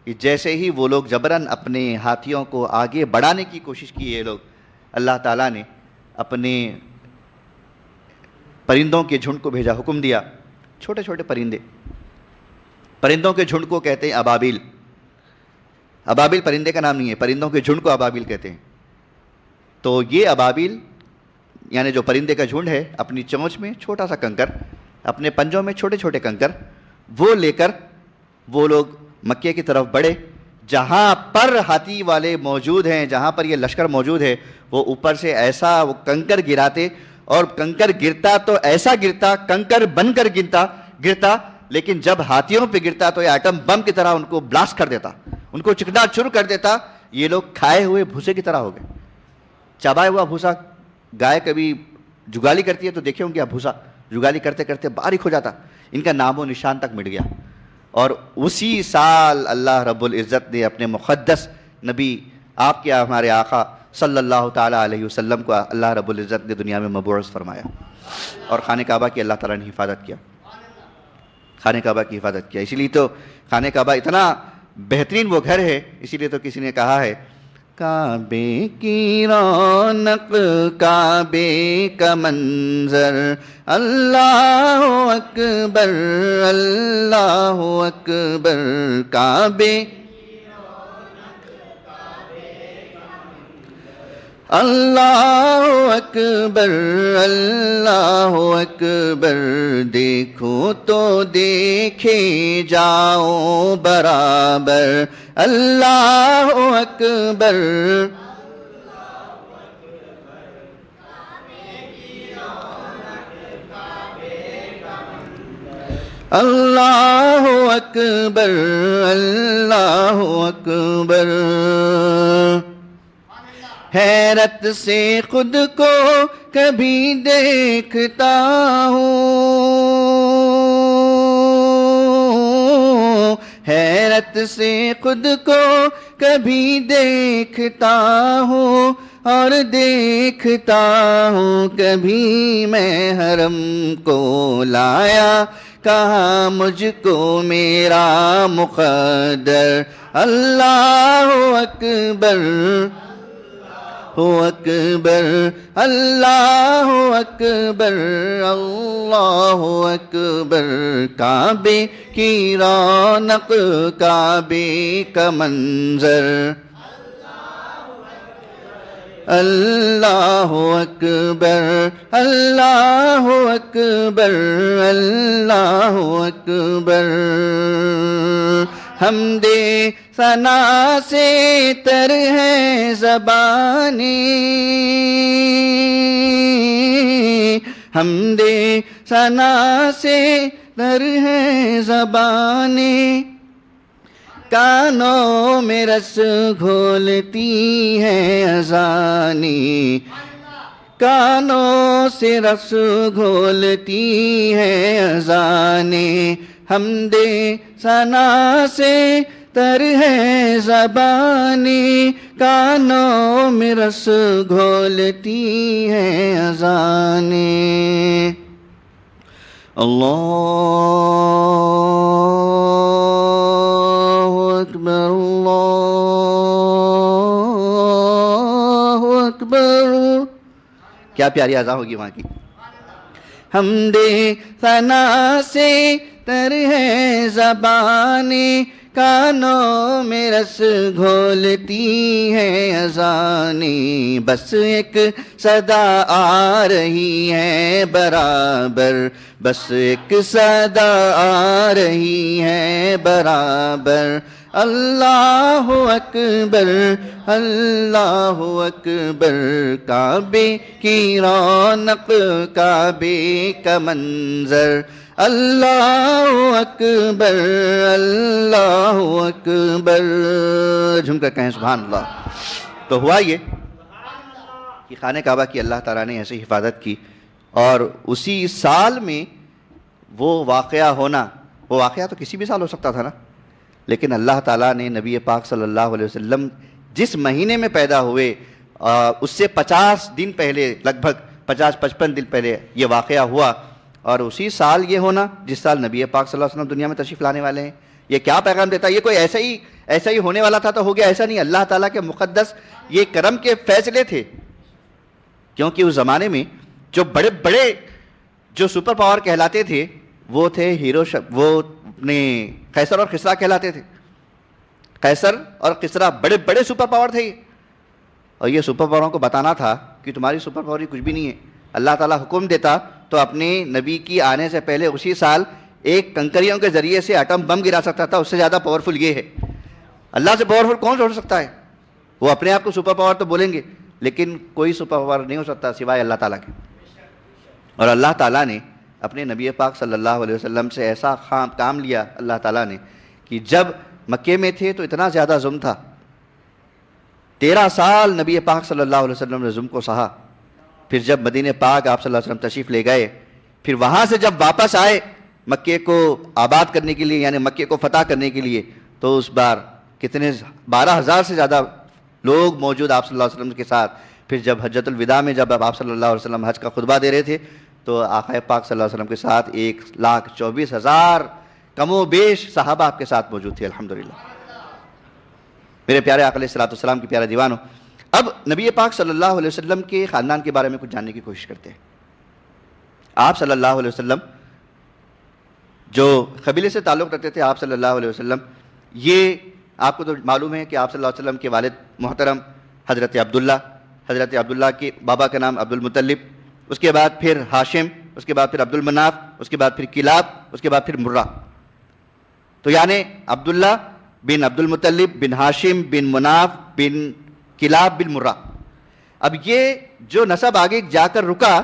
کہ جیسے ہی وہ لوگ جبراً اپنے ہاتھیوں کو آگے بڑھانے کی کوشش کی، یہ لوگ، اللہ تعالیٰ نے اپنے پرندوں کے جھنڈ کو بھیجا، حکم دیا، چھوٹے چھوٹے پرندے، پرندوں کے جھنڈ کو کہتے ہیں ابابیل۔ ابابیل پرندے کا نام نہیں ہے، پرندوں کے جھنڈ کو ابابیل کہتے ہیں۔ تو یہ ابابیل یعنی جو پرندے کا جھنڈ ہے، اپنی چونچ میں چھوٹا سا کنکر، اپنے پنجوں میں چھوٹے چھوٹے کنکر، وہ لے کر وہ لوگ مکے کی طرف بڑھے۔ جہاں پر ہاتھی والے موجود ہیں، جہاں پر یہ لشکر موجود ہے، وہ اوپر سے ایسا وہ کنکر گراتے، اور کنکر گرتا تو ایسا گرتا، کنکر بن کر گرتا، لیکن جب ہاتھیوں پہ گرتا تو یہ ایٹم بم کی طرح ان کو بلاسٹ کر دیتا، ان کو چکنا چور کر دیتا۔ یہ لوگ کھائے ہوئے بھوسے کی طرح ہو گئے، چبایا ہوا بھوسا۔ گائے کبھی جگالی کرتی ہے تو دیکھے ہوں گے، بھوسا جگالی کرتے کرتے باریک ہو جاتا، ان کا نام و نشان تک مٹ گیا۔ اور اسی سال اللہ رب العزت نے اپنے مقدس نبی آپ کے ہمارے آقا صلی اللہ تعالیٰ علیہ وسلم کو اللہ رب العزت نے دنیا میں مبعوث فرمایا، اور خانہ کعبہ کی اللہ تعالیٰ نے حفاظت کیا، خانہ کعبہ کی حفاظت کیا۔ اسی لیے تو خانہ کعبہ اتنا بہترین وہ گھر ہے، اسی لیے تو کسی نے کہا ہے، کعبے کی رونق کعبے کا منظر، اللہ اکبر اللہ اکبر، کعبے اللہ اکبر اللہ اکبر، دیکھو تو دیکھے جاؤ برابر، اللہ اکبر اللہ اکبر اللہ اکبر۔ حیرت سے خود کو کبھی دیکھتا ہوں، حیرت سے خود کو کبھی دیکھتا ہوں، اور دیکھتا ہوں کبھی میں حرم کو لایا کہاں مجھ کو میرا مقدر اللہ اکبر اکبر اللہ اکبر اللہ اکبر کعبے کی رونق کعبے کا منظر اللہ اکبر اللہ اکبر اللہ اکبر حمد ثنا سے تر ہے زبانی حمد ثنا سے تر ہے زبانی کانوں میں رس گھولتی ہے اذانی کانوں سے رس گھولتی ہے اذانی حمد ثنا سے تر ہے زبانی کانوں میں رس گھولتی ہے اذانی اللہ اکبر اللہ اکبر کیا پیاری اذان ہوگی وہاں کی حمد ثنا سے تر ہے زبانی کانوں میں رس گھولتی ہے اذانی بس ایک صدا آ رہی ہے برابر بس ایک صدا آ رہی ہے برابر اللہ اکبر اللہ اکبر کعبے کی رونق کعبے کا منظر اللہ اکبر اللہ اکبر جھم کر کہیں سبحان اللہ تو ہوا یہ کہ خانہ کعبہ کی اللہ تعالیٰ نے ایسی حفاظت کی اور اسی سال میں وہ واقعہ ہونا وہ واقعہ تو کسی بھی سال ہو سکتا تھا نا لیکن اللہ تعالیٰ نے نبی پاک صلی اللہ علیہ وسلم جس مہینے میں پیدا ہوئے اس سے 50 دن پہلے لگ بھگ 50-55 دن پہلے یہ واقعہ ہوا اور اسی سال یہ ہونا جس سال نبی پاک صلی اللہ علیہ وسلم دنیا میں تشریف لانے والے ہیں یہ کیا پیغام دیتا ہے یہ کوئی ایسا ہی ہونے والا تھا تو ہو گیا ایسا نہیں اللہ تعالیٰ کے مقدس یہ کرم کے فیصلے تھے کیونکہ اس زمانے میں جو بڑے بڑے جو سپر پاور کہلاتے تھے وہ تھے وہ اپنے قیصر اور کسریٰ کہلاتے تھے قیصر اور کسریٰ بڑے بڑے سپر پاور تھے اور یہ سپر پاوروں کو بتانا تھا کہ تمہاری سپر پاور کچھ بھی نہیں ہے اللہ تعالیٰ حکم دیتا تو اپنے نبی کی آنے سے پہلے اسی سال ایک کنکریوں کے ذریعے سے ایٹم بم گرا سکتا تھا اس سے زیادہ پاورفل یہ ہے اللہ سے پاورفل کون ہو سکتا ہے وہ اپنے آپ کو سپر پاور تو بولیں گے لیکن کوئی سپر پاور نہیں ہو سکتا سوائے اللہ تعالیٰ کے اور اللہ تعالیٰ نے اپنے نبی پاک صلی اللہ علیہ وسلم سے ایسا کام لیا اللہ تعالیٰ نے کہ جب مکے میں تھے تو اتنا زیادہ ظلم تھا 13 سال نبی پاک صلی اللہ علیہ وسلم نے ظلم کو سہا پھر جب مدینہ پاک آپ صلی اللہ علیہ وسلم تشریف لے گئے پھر وہاں سے جب واپس آئے مکے کو آباد کرنے کے لیے یعنی مکے کو فتح کرنے کے لیے تو اس بار کتنے 12,000 سے زیادہ لوگ موجود آپ صلی اللہ علیہ وسلم کے ساتھ پھر جب حجۃ الوداع میں جب آپ صلی اللہ علیہ وسلم حج کا خطبہ دے رہے تھے تو آقا پاک صلی اللہ علیہ وسلم کے ساتھ 1,24,000 کم و بیش صحابہ آپ کے ساتھ موجود تھے الحمدللہ میرے پیارے آقا علیہ السلام کی پیارے دیوانوں اب نبی پاک صلی اللہ علیہ وسلم کے خاندان کے بارے میں کچھ جاننے کی کوشش کرتے ہیں آپ صلی اللہ علیہ وسلم جو قبیلے سے تعلق رکھتے تھے آپ صلی اللہ علیہ وسلم یہ آپ کو تو معلوم ہے کہ آپ صلی اللہ علیہ وسلم کے والد محترم حضرت عبداللہ کے بابا کا نام عبد المطلب اس کے بعد پھر ہاشم اس کے بعد پھر عبد المناف اس کے بعد پھر کلاب اس کے بعد پھر مرہ تو یعنی عبداللہ بن عبد المطلب بن ہاشم بن مناف بن کلاب بن مرہ اب یہ جو نسب آگے جا کر رکا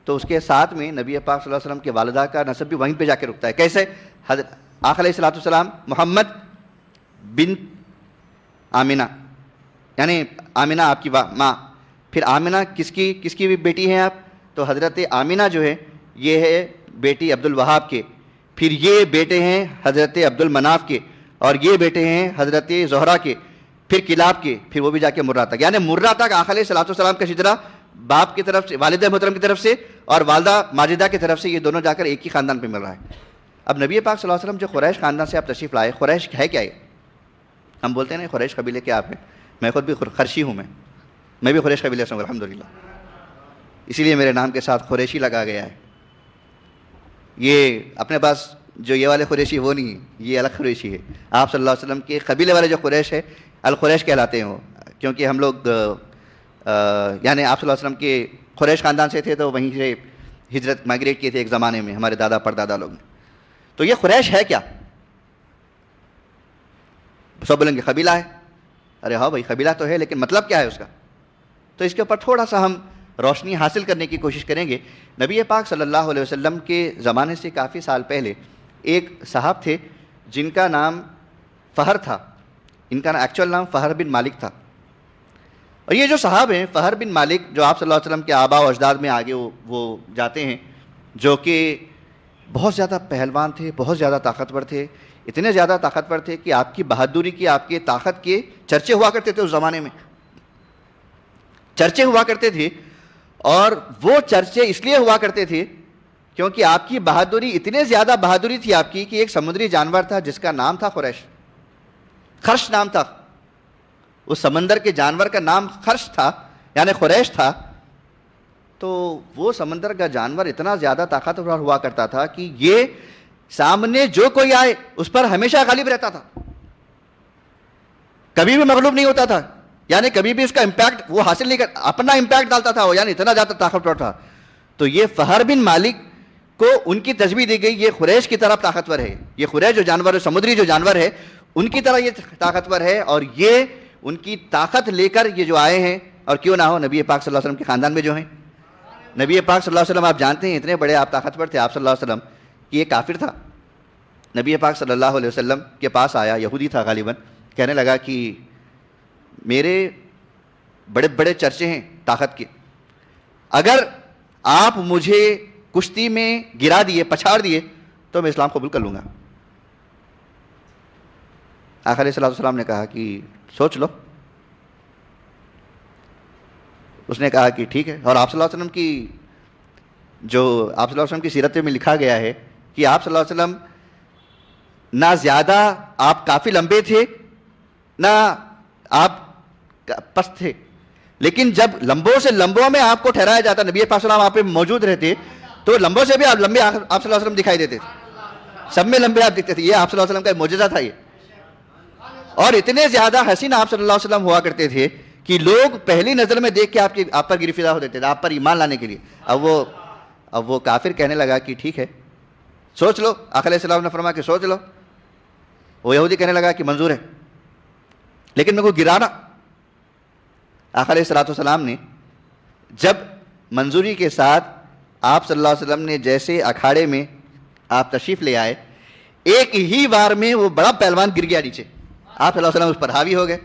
تو اس کے ساتھ میں نبی پاک صلی اللہ علیہ وسلم کے والدہ کا نسب بھی وہیں پہ جا کے رکتا ہے کیسے آقا علیہ السلام محمد بن آمنہ یعنی آمنہ آپ کی ماں پھر آمنہ کس کی بھی بیٹی ہیں آپ تو حضرت آمنہ جو ہے یہ ہے بیٹی عبد الوہاب کے پھر یہ بیٹے ہیں حضرت عبد المناف کے اور یہ بیٹے ہیں حضرت زہرہ کے پھر کلاب کے، پھر وہ بھی جا کے مرہ تک، یعنی مرہ تک آقا علیہ الصلوۃ والسلام کا شجرہ باپ کی طرف سے، والد محترم کی طرف سے، اور والدہ ماجدہ کی طرف سے، یہ دونوں جا کر ایک ہی خاندان پہ مل رہا ہے۔ اب نبی پاک صلی اللہ علیہ وسلم جو قریش خاندان سے آپ تشریف لائے، قریش ہے کیا؟ ہم بولتے ہیں نا قریش قبیلے کے آپ ہیں، میں خود بھی خرشی ہوں، میں بھی قریش قبیلے سے ہوں الحمدللہ، اسی لیے میرے نام کے ساتھ قریشی لگا گیا ہے۔ یہ اپنے پاس جو یہ والے قریشی وہ نہیں ہے، یہ الگ قریشی ہے۔ آپ صلی اللہ علیہ وسلم کے قبیلے والے جو قریش ہے القریش کہلاتے ہیں وہ، کیونکہ ہم لوگ یعنی آپ صلی اللہ علیہ وسلم کے قریش خاندان سے تھے تو وہیں سے ہجرت مائگریٹ کیے تھے ایک زمانے میں ہمارے دادا پردادا لوگ نے۔ تو یہ قریش ہے کیا؟ سب بولیں گے قبیلہ ہے۔ ارے ہاں بھائی قبیلہ تو ہے، لیکن مطلب کیا ہے اس کا؟ تو اس کے اوپر تھوڑا سا ہم روشنی حاصل کرنے کی کوشش کریں گے۔ نبی پاک صلی اللہ علیہ وسلم کے زمانے سے کافی سال پہلے ایک صاحب تھے جن کا نام فہر تھا، ان کا ایکچوئل نام فہر بن مالک تھا۔ اور یہ جو صاحب ہیں فہر بن مالک، جو آپ صلی اللہ علیہ وسلم کے آباء و اجداد میں آگے وہ جاتے ہیں، جو کہ بہت زیادہ پہلوان تھے، بہت زیادہ طاقتور تھے، اتنے زیادہ طاقتور تھے کہ آپ کی بہادری کی، آپ کے طاقت کے چرچے ہوا کرتے تھے۔ اس زمانے میں چرچے ہوا کرتے تھے، اور وہ چرچے اس لیے ہوا کرتے تھے کیونکہ آپ کی بہادری، اتنے زیادہ بہادری تھی آپ کی کہ ایک سمندری جانور تھا جس کا نام تھا خریش، خرش نام تھا، اس سمندر کے جانور کا نام خرش تھا یعنی خریش تھا۔ تو وہ سمندر کا جانور اتنا زیادہ طاقتور ہوا کرتا تھا کہ یہ سامنے جو کوئی آئے اس پر ہمیشہ غالب رہتا تھا، کبھی بھی مغلوب نہیں ہوتا تھا، یعنی کبھی بھی اس کا امپیکٹ وہ حاصل نہیں کرتا، اپنا امپیکٹ ڈالتا تھا وہ، یعنی اتنا زیادہ طاقتور تھا۔ تو یہ فہر بن مالک کو ان کی تشبیہ دی گئی، یہ خریش کی طرح طاقتور ہے، یہ خریش جو جانور ہے، سمندری جو جانور ہے، ان کی طرح یہ طاقتور ہے، اور یہ ان کی طاقت لے کر یہ جو آئے ہیں، اور کیوں نہ ہو نبی پاک صلی اللہ علیہ وسلم کے خاندان میں جو ہیں۔ نبی پاک صلی اللہ علیہ وسلم آپ جانتے ہیں اتنے بڑے آپ طاقتور تھے آپ صلی اللہ علیہ وسلم کہ یہ کافر تھا، نبی پاک صلی اللہ علیہ وسلم کے پاس آیا، یہودی تھا غالباً، کہنے لگا کہ میرے بڑے بڑے چرچے ہیں طاقت کے، اگر آپ مجھے کشتی میں گرا دیے، پچھاڑ دیے تو میں اسلام قبول کر لوں گا۔ آقا علیہ السلام نے کہا کہ سوچ لو۔ اس نے کہا کہ ٹھیک ہے۔ اور آپ صلی اللہ علیہ وسلم کی جو آپ صلی اللہ علیہ وسلم کی سیرت میں لکھا گیا ہے کہ آپ صلی اللہ علیہ وسلم نہ زیادہ آپ کافی لمبے تھے نہ آپ پست تھے، لیکن جب لمبوں سے لمبوں میں آپ کو ٹھہرایا جاتا، نبی پاک صلی اللہ علیہ وسلم آپ پہ موجود رہتے تو لمبوں سے بھی آپ لمبے آپ صلی اللہ علیہ وسلم دکھائی دیتے تھے، سب میں لمبے آپ دکھتے تھے۔ یہ آپ صلی اللہ علیہ وسلم کا معجزہ تھا یہ، اور اتنے زیادہ حسین آپ صلی اللہ علیہ وسلم ہوا کرتے تھے کہ لوگ پہلی نظر میں دیکھ کے آپ پر گرفتار ہو دیتے تھے، آپ پر ایمان لانے کے لیے۔ اب وہ کافر کہنے لگا کہ ٹھیک ہے سوچ لو، آقا علیہ السلام نے فرمایا کہ سوچ لو۔ وہ یہودی کہنے لگا کہ منظور ہے، لیکن میرے کو گرانا۔ آقا علیہ السلام نے جب منظوری کے ساتھ آپ صلی اللہ علیہ وسلم نے جیسے اکھاڑے میں آپ تشریف لے آئے، ایک ہی بار میں وہ بڑا پہلوان گر گیا نیچے، آپ صلی اللہ علیہ وسلم اس پر حاوی ہو گئے۔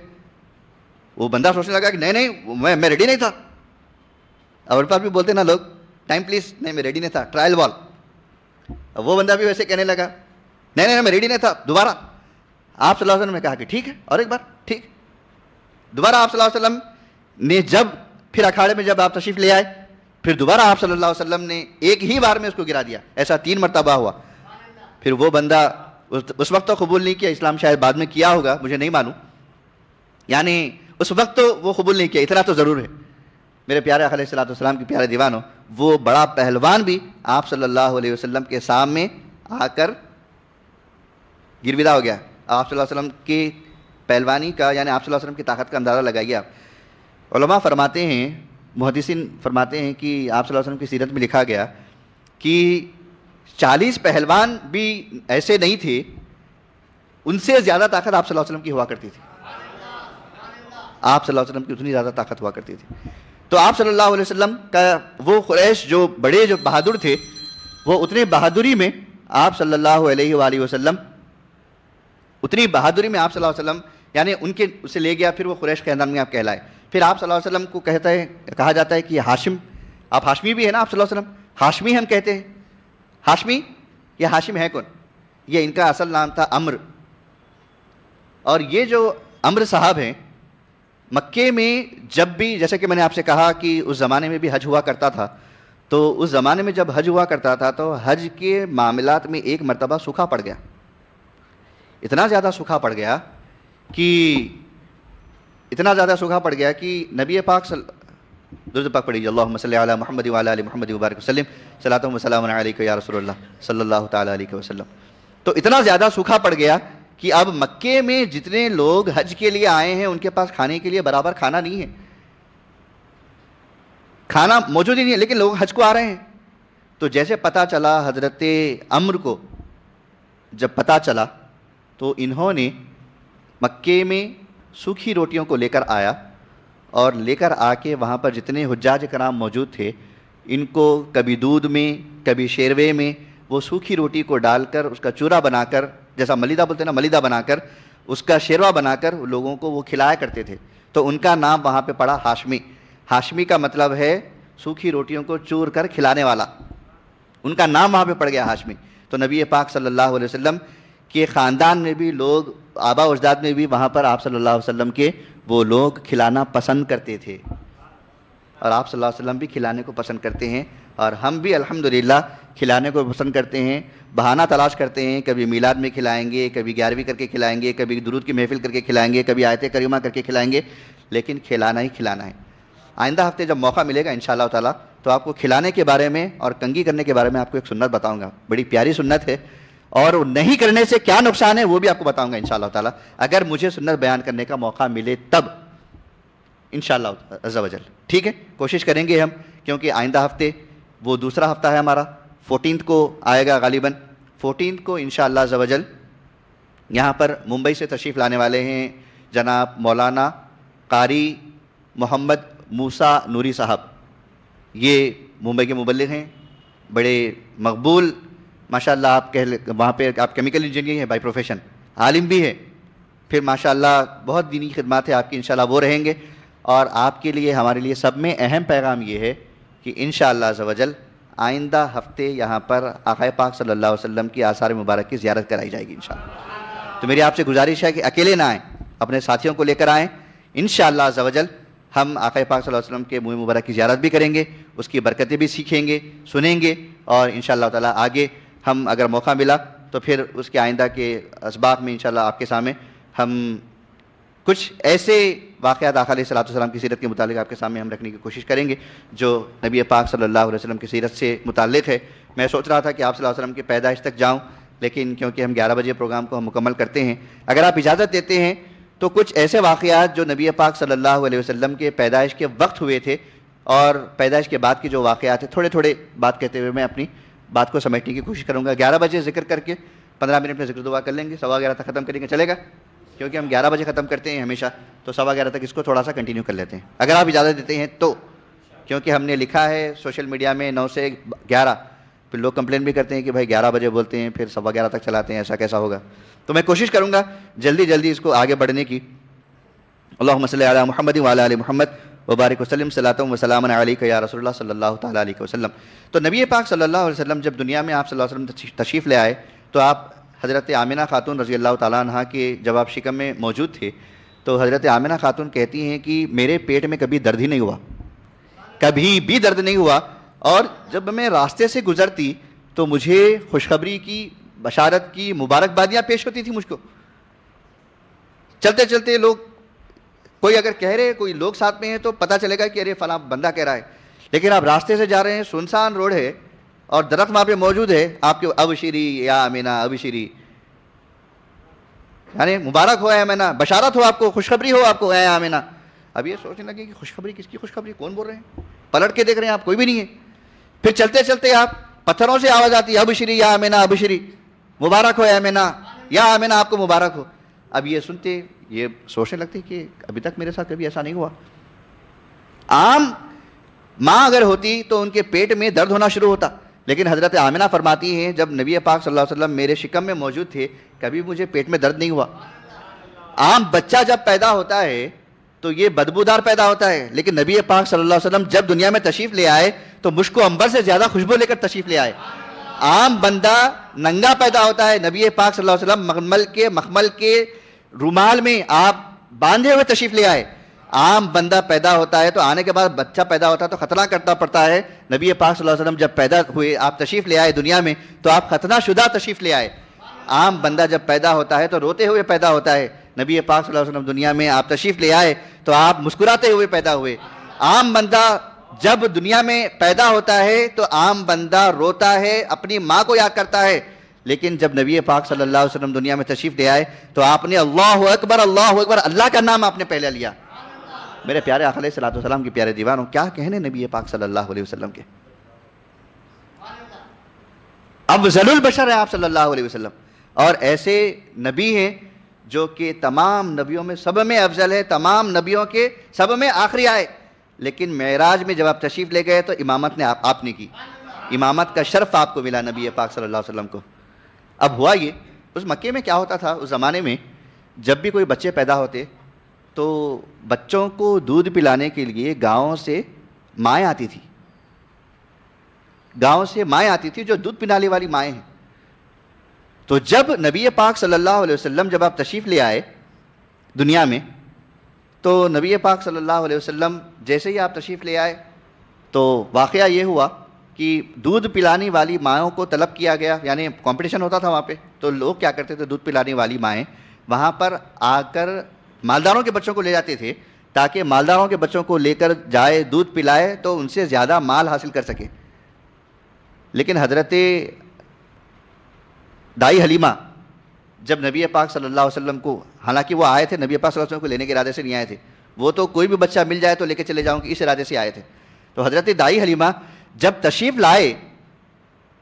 وہ بندہ سوچنے لگا کہ نہیں میں ریڈی نہیں تھا، اور پاس بھی بولتے نا لوگ ٹائم پلیز، نہیں میں ریڈی نہیں تھا، ٹرائل بال۔ وہ بندہ بھی ویسے کہنے لگا نہیں میں ریڈی نہیں تھا، دوبارہ۔ آپ صلی اللہ علیہ وسلم نے کہا کہ ٹھیک ہے، اور ایک بار ٹھیک۔ دوبارہ آپ صلی اللہ علیہ وسلم نے جب پھر اکھاڑے میں جب آپ تشریف لے آئے، پھر دوبارہ آپ صلی اللہ علیہ وسلم نے ایک ہی بار میں اس کو گرا دیا، ایسا 3 مرتبہ ہوا۔ پھر وہ بندہ اس وقت تو قبول نہیں کیا اسلام، شاید بعد میں کیا ہوگا مجھے نہیں معلوم، یعنی اس وقت تو وہ قبول نہیں کیا، اتنا تو ضرور ہے میرے پیارے آقا علیہ السلام کے پیارے دیوانوں، وہ بڑا پہلوان بھی آپ صلی اللہ علیہ وسلم کے سامنے آ کر گرویدہ ہو گیا۔ آپ صلی اللہ علیہ وسلم کی پہلوانی کا یعنی آپ صلی اللہ علیہ وسلم کی طاقت کا اندازہ لگائیے آپ۔ علماء فرماتے ہیں، محدثین فرماتے ہیں کہ آپ صلی اللہ علیہ وسلم کی سیرت میں لکھا گیا کہ 40 پہلوان بھی ایسے نہیں تھے، ان سے زیادہ طاقت آپ صلی اللہ علیہ وسلم کی ہوا کرتی تھی، آپ صلی اللہ علیہ وسلم کی اتنی زیادہ طاقت ہوا کرتی تھی۔ تو آپ صلی اللہ علیہ وسلم کا وہ قریش جو بڑے جو بہادر تھے، وہ اتنے بہادری میں آپ صلی اللہ علیہ وآلہ وسلم اتنی بہادری میں آپ صلی اللہ علیہ وسلم یعنی ان کے اسے لے گیا، پھر وہ قریش خاندان میں آپ کہلائے۔ پھر آپ صلی اللہ علیہ وسلم کو کہا جاتا ہے کہ ہاشم، آپ ہاشمی بھی ہیں نا آپ صلی اللہ علیہ وسلم، ہاشمی ہم کہتے ہیں۔ ہاشمی، یہ ہاشم ہے کون؟ یہ ان کا اصل نام تھا عمر، اور یہ جو عمر صاحب ہیں مکے میں جب بھی، جیسے کہ میں نے آپ سے کہا کہ اس زمانے میں بھی حج ہوا کرتا تھا، تو اس زمانے میں جب حج ہوا کرتا تھا تو حج کے معاملات میں ایک مرتبہ سوکھا پڑ گیا، اتنا زیادہ سوکھا پڑ گیا کہ نبی پاک درود پاک پڑھیے، اللہم صلی علی محمد وعلی آل محمد وبارک وسلم، صلاۃ و سلام علیک یا رسول اللہ صلی اللہ تعالی علیہ وسلم. تو اتنا زیادہ سوکھا پڑ گیا کہ اب مکے میں جتنے لوگ حج کے لیے آئے ہیں ان کے پاس کھانے کے لیے برابر کھانا نہیں ہے، کھانا موجود ہی نہیں ہے، لیکن لوگ حج کو آ رہے ہیں. تو جیسے پتہ چلا حضرت عمرو کو، جب پتہ چلا تو انہوں نے مکے میں سوکھی روٹیوں کو لے کر آیا، اور لے کر آ کے وہاں پر جتنے حجاج کرام موجود تھے ان کو کبھی دودھ میں کبھی شیروے میں وہ سوکھی روٹی کو ڈال کر اس کا چورا بنا کر، جیسا ملیدہ بولتے ہیں نا، ملیدہ بنا کر اس کا شیروا بنا کر لوگوں کو وہ کھلایا کرتے تھے. تو ان کا نام وہاں پہ پڑا ہاشمی. ہاشمی کا مطلب ہے سوکھی روٹیوں کو چور کر کھلانے والا، ان کا نام وہاں پہ پڑ گیا ہاشمی. تو نبی پاک صلی اللہ علیہ وسلم کے خاندان میں بھی لوگ، آبا و اجداد میں بھی وہاں پر آپ صلی اللہ علیہ وسلم کے وہ لوگ کھلانا پسند کرتے تھے، اور آپ صلی اللہ علیہ وسلم بھی کھلانے کو پسند کرتے ہیں، اور ہم بھی الحمدللہ کھلانے کو پسند کرتے ہیں. بہانہ تلاش کرتے ہیں، کبھی میلاد میں کھلائیں گے، کبھی 11ویں کر کے کھلائیں گے، کبھی درود کی محفل کر کے کھلائیں گے، کبھی آیت کریمہ کر کے کھلائیں گے، لیکن کھلانا ہی کھلانا ہے. آئندہ ہفتے جب موقع ملے گا انشاءاللہ تعالیٰ تو آپ کو کھلانے کے بارے میں اور کنگھی کرنے کے بارے میں آپ کو ایک سنت بتاؤں گا، بڑی پیاری سنت ہے، اور نہیں کرنے سے کیا نقصان ہے وہ بھی آپ کو بتاؤں گا انشاءاللہ تعالیٰ، اگر مجھے سنت بیان کرنے کا موقع ملے تب انشاءاللہ عز و جل. ٹھیک ہے، کوشش کریں گے ہم، کیونکہ آئندہ ہفتے وہ دوسرا ہفتہ ہے ہمارا، 14 کو آئے گا غالباً. 14 کو انشاءاللہ عز و جل یہاں پر ممبئی سے تشریف لانے والے ہیں جناب مولانا قاری محمد موسیٰ نوری صاحب. یہ ممبئی کے مبلغ ہیں، بڑے مقبول ماشاءاللہ. آپ وہاں پہ آپ کیمیکل انجینئر ہیں بائی پروفیشن، عالم بھی ہے، پھر ماشاءاللہ بہت دینی خدمات ہے آپ کی، انشاءاللہ وہ رہیں گے. اور آپ کے لیے ہمارے لیے سب میں اہم پیغام یہ ہے کہ انشاءاللہ عز و جل آئندہ ہفتے یہاں پر آقا پاک صلی اللہ علیہ وسلم کی آثار مبارک کی زیارت کرائی جائے گی انشاءاللہ. تو میری آپ سے گزارش ہے کہ اکیلے نہ آئیں، اپنے ساتھیوں کو لے کر آئیں. انشاءاللہ عز و جل ہم آقا پاک صلی اللہ علیہ وسلم کے منہ مبارک کی زیارت بھی کریں گے، اس کی برکتیں بھی سیکھیں گے، سنیں گے، اور انشاءاللہ تعالیٰ آگے ہم اگر موقع ملا تو پھر اس کے آئندہ کے اسباق میں انشاءاللہ آپ کے سامنے ہم کچھ ایسے واقعات آقا علیہ السلام کی سیرت کے متعلق آپ کے سامنے ہم رکھنے کی کوشش کریں گے جو نبی پاک صلی اللہ علیہ وسلم کی سیرت سے متعلق ہے. میں سوچ رہا تھا کہ آپ صلی اللہ علیہ وسلم کی پیدائش تک جاؤں، لیکن کیونکہ ہم 11 بجے پروگرام کو ہم مکمل کرتے ہیں، اگر آپ اجازت دیتے ہیں تو کچھ ایسے واقعات جو نبی پاک صلی اللہ علیہ وسلم کے پیدائش کے وقت ہوئے تھے اور پیدائش کے بعد کے جو واقعات ہیں، تھوڑے تھوڑے بات کہتے ہوئے میں اپنی بات کو سمیٹنے کی کوشش کروں گا. 11 بجے ذکر کر کے 15 منٹ میں ذکر دعا کر لیں گے، 11:15 تک ختم کریں گے، چلے گا؟ کیونکہ ہم 11 بجے ختم کرتے ہیں ہمیشہ، تو 11:15 تک اس کو تھوڑا سا کنٹینیو کر لیتے ہیں اگر آپ اجازت دیتے ہیں تو. کیونکہ ہم نے لکھا ہے سوشل میڈیا میں 9 سے 11، پھر لوگ کمپلین بھی کرتے ہیں کہ بھائی 11 بجے بولتے ہیں پھر 11:15 تک چلاتے ہیں، ایسا کیسا ہوگا؟ تو میں کوشش کروں گا جلدی اس کو آگے بڑھنے کی. اللہم صلی علی محمد وعلی آل محمد وبارک وسلم، صلاۃ و سلام علیک یا رسول اللہ صلی اللہ تعالیٰ علیہ وسلم. تو نبی پاک صلی اللہ علیہ وسلم جب دنیا میں آپ صلی اللہ علیہ وسلم تشریف لے آئے تو آپ حضرت آمنہ خاتون رضی اللہ تعالیٰ عنہ کے جب آپ شکم میں موجود تھے تو حضرت آمنہ خاتون کہتی ہیں کہ میرے پیٹ میں کبھی درد ہی نہیں ہوا، کبھی بھی درد نہیں ہوا، اور جب میں راستے سے گزرتی تو مجھے خوشخبری کی، بشارت کی مبارکبادیاں پیش ہوتی تھی مجھ کو. چلتے چلتے لوگ کوئی اگر کہہ رہے، کوئی لوگ ساتھ میں ہیں تو پتہ چلے گا کہ ارے فلاں بندہ کہہ رہا ہے، لیکن آپ راستے سے جا رہے ہیں، سنسان روڈ ہے اور درخت وہاں پہ موجود ہے، آپ کے ابشری یا آمنہ ابشری، یعنی مبارک ہو اے آمنہ، بشارت ہو آپ کو، خوشخبری ہو آپ کو اے آمنہ. اب یہ سوچنے لگے کہ خوشخبری کس کی خوشخبری، کون بول رہے ہیں؟ پلٹ کے دیکھ رہے ہیں آپ، کوئی بھی نہیں ہے. پھر چلتے چلتے آپ پتھروں سے آواز آتی ہے ابشری یا آمنہ ابشری، مبارک ہو اے آمنہ، یا آمنہ آپ کو مبارک ہو. اب یہ سنتے یہ سوچنے لگتے کہ ابھی تک میرے ساتھ کبھی ایسا نہیں ہوا. عام ماں اگر ہوتی تو ان کے پیٹ میں درد ہونا شروع ہوتا، لیکن حضرت آمنہ فرماتی ہیں جب نبی پاک صلی اللہ علیہ وسلم میرے شکم میں موجود تھے کبھی مجھے پیٹ میں درد نہیں ہوا. عام بچہ جب پیدا ہوتا ہے تو یہ بدبودار پیدا ہوتا ہے، لیکن نبی پاک صلی اللہ علیہ وسلم جب دنیا میں تشریف لے آئے تو مشک و عنبر سے زیادہ خوشبو لے کر تشریف لے آئے. عام بندہ ننگا پیدا ہوتا ہے، نبی پاک صلی اللہ علیہ وسلم مخمل کے رومال میں آپ باندھے ہوئے تشریف لے آئے. عام بندہ پیدا ہوتا ہے تو آنے کے بعد بچہ پیدا ہوتا ہے تو ختنہ کرنا پڑتا ہے. نبی پاک صلی اللہ علیہ وسلم جب پیدا ہوئے, آپ تشریف لے آئے دنیا میں, تو آپ ختنہ شدہ تشریف لے آئے. عام بندہ جب پیدا ہوتا ہے تو روتے ہوئے پیدا ہوتا ہے. نبی پاک صلی اللہ علیہ وسلم دنیا میں آپ تشریف لے آئے تو آپ مسکراتے ہوئے پیدا ہوئے. عام بندہ جب دنیا میں پیدا ہوتا ہے تو عام بندہ روتا ہے, اپنی ماں کو یاد کرتا ہے. لیکن جب نبی پاک صلی اللہ علیہ وسلم دنیا میں تشریف لے آئے تو آپ نے اللہ اکبر اللہ کا نام آپ نے پہلے لیا. میرے پیارے آقا علیہ الصلوۃ والسلام کے پیارے دیوانوں, کیا کہنے نبی پاک صلی اللہ علیہ وسلم کے. افضل البشر ہیں آپ صلی اللہ علیہ وسلم, اور ایسے نبی ہیں جو کہ تمام نبیوں میں سب میں افضل ہے, تمام نبیوں کے سب میں آخری آئے. لیکن معراج میں جب آپ تشریف لے گئے تو امامت نے آپ نے کی, امامت کا شرف آپ کو ملا نبی پاک صلی اللہ علیہ وسلم کو. اب ہوا یہ, اس مکے میں کیا ہوتا تھا اس زمانے میں, جب بھی کوئی بچے پیدا ہوتے تو بچوں کو دودھ پلانے کے لیے گاؤں سے مائیں آتی تھی, گاؤں سے مائیں آتی تھی جو دودھ پلانے والی مائیں ہیں. تو جب نبی پاک صلی اللہ علیہ وسلم جب آپ تشریف لے آئے دنیا میں, تو نبی پاک صلی اللہ علیہ وسلم جیسے ہی آپ تشریف لے آئے تو واقعہ یہ ہوا کہ دودھ پلانے والی ماؤں کو طلب کیا گیا, یعنی کمپٹیشن ہوتا تھا وہاں پہ. تو لوگ کیا کرتے تھے, دودھ پلانے والی مائیں وہاں پر آ کر مالداروں کے بچوں کو لے جاتے تھے تاکہ مالداروں کے بچوں کو لے کر جائے, دودھ پلائے تو ان سے زیادہ مال حاصل کر سکے. لیکن حضرت دائی حلیمہ جب نبی پاک صلی اللہ علیہ وسلم کو, حالانکہ وہ آئے تھے نبی پاک صلی اللہ علیہ وسلم کو لینے کے ارادے سے نہیں آئے تھے, وہ تو کوئی بھی بچہ مل جائے تو لے کے چلے جاؤں گے اس ارادے سے آئے تھے. تو حضرت دائی حلیمہ جب تشریف لائے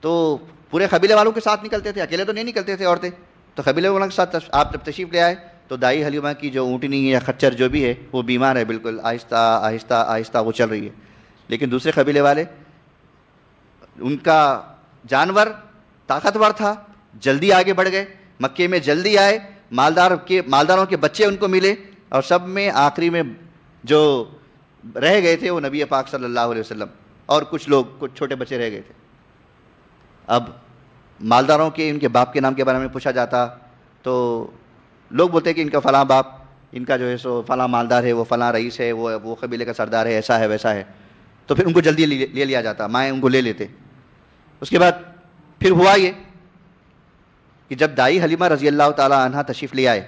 تو پورے قبیلے والوں کے ساتھ نکلتے تھے, اکیلے تو نہیں نکلتے تھے عورتیں. تو قبیلے والوں کے ساتھ آپ جب تشریف لے آئے تو دائی حلیمہ کی جو اونٹنی یا خچر جو بھی ہے وہ بیمار ہے, بالکل آہستہ آہستہ آہستہ وہ چل رہی ہے. لیکن دوسرے قبیلے والے, ان کا جانور طاقتور تھا, جلدی آگے بڑھ گئے, مکے میں جلدی آئے, مالداروں کے بچے ان کو ملے, اور سب میں آخری میں جو رہ گئے تھے وہ نبی پاک صلی اللہ علیہ وسلم, اور کچھ چھوٹے بچے رہ گئے تھے. اب مالداروں کے ان کے باپ کے نام کے بارے میں پوچھا جاتا تو لوگ بولتے کہ ان کا فلاں باپ, ان کا جو ہے سو فلاں مالدار ہے, وہ فلاں رئیس ہے, وہ قبیلے کا سردار ہے, ایسا ہے ویسا ہے. تو پھر ان کو جلدی لے لیا جاتا, مائیں ان کو لے لیتے. اس کے بعد پھر ہوا یہ کہ جب دائی حلیمہ رضی اللہ تعالی عنہ تشریف لے آئے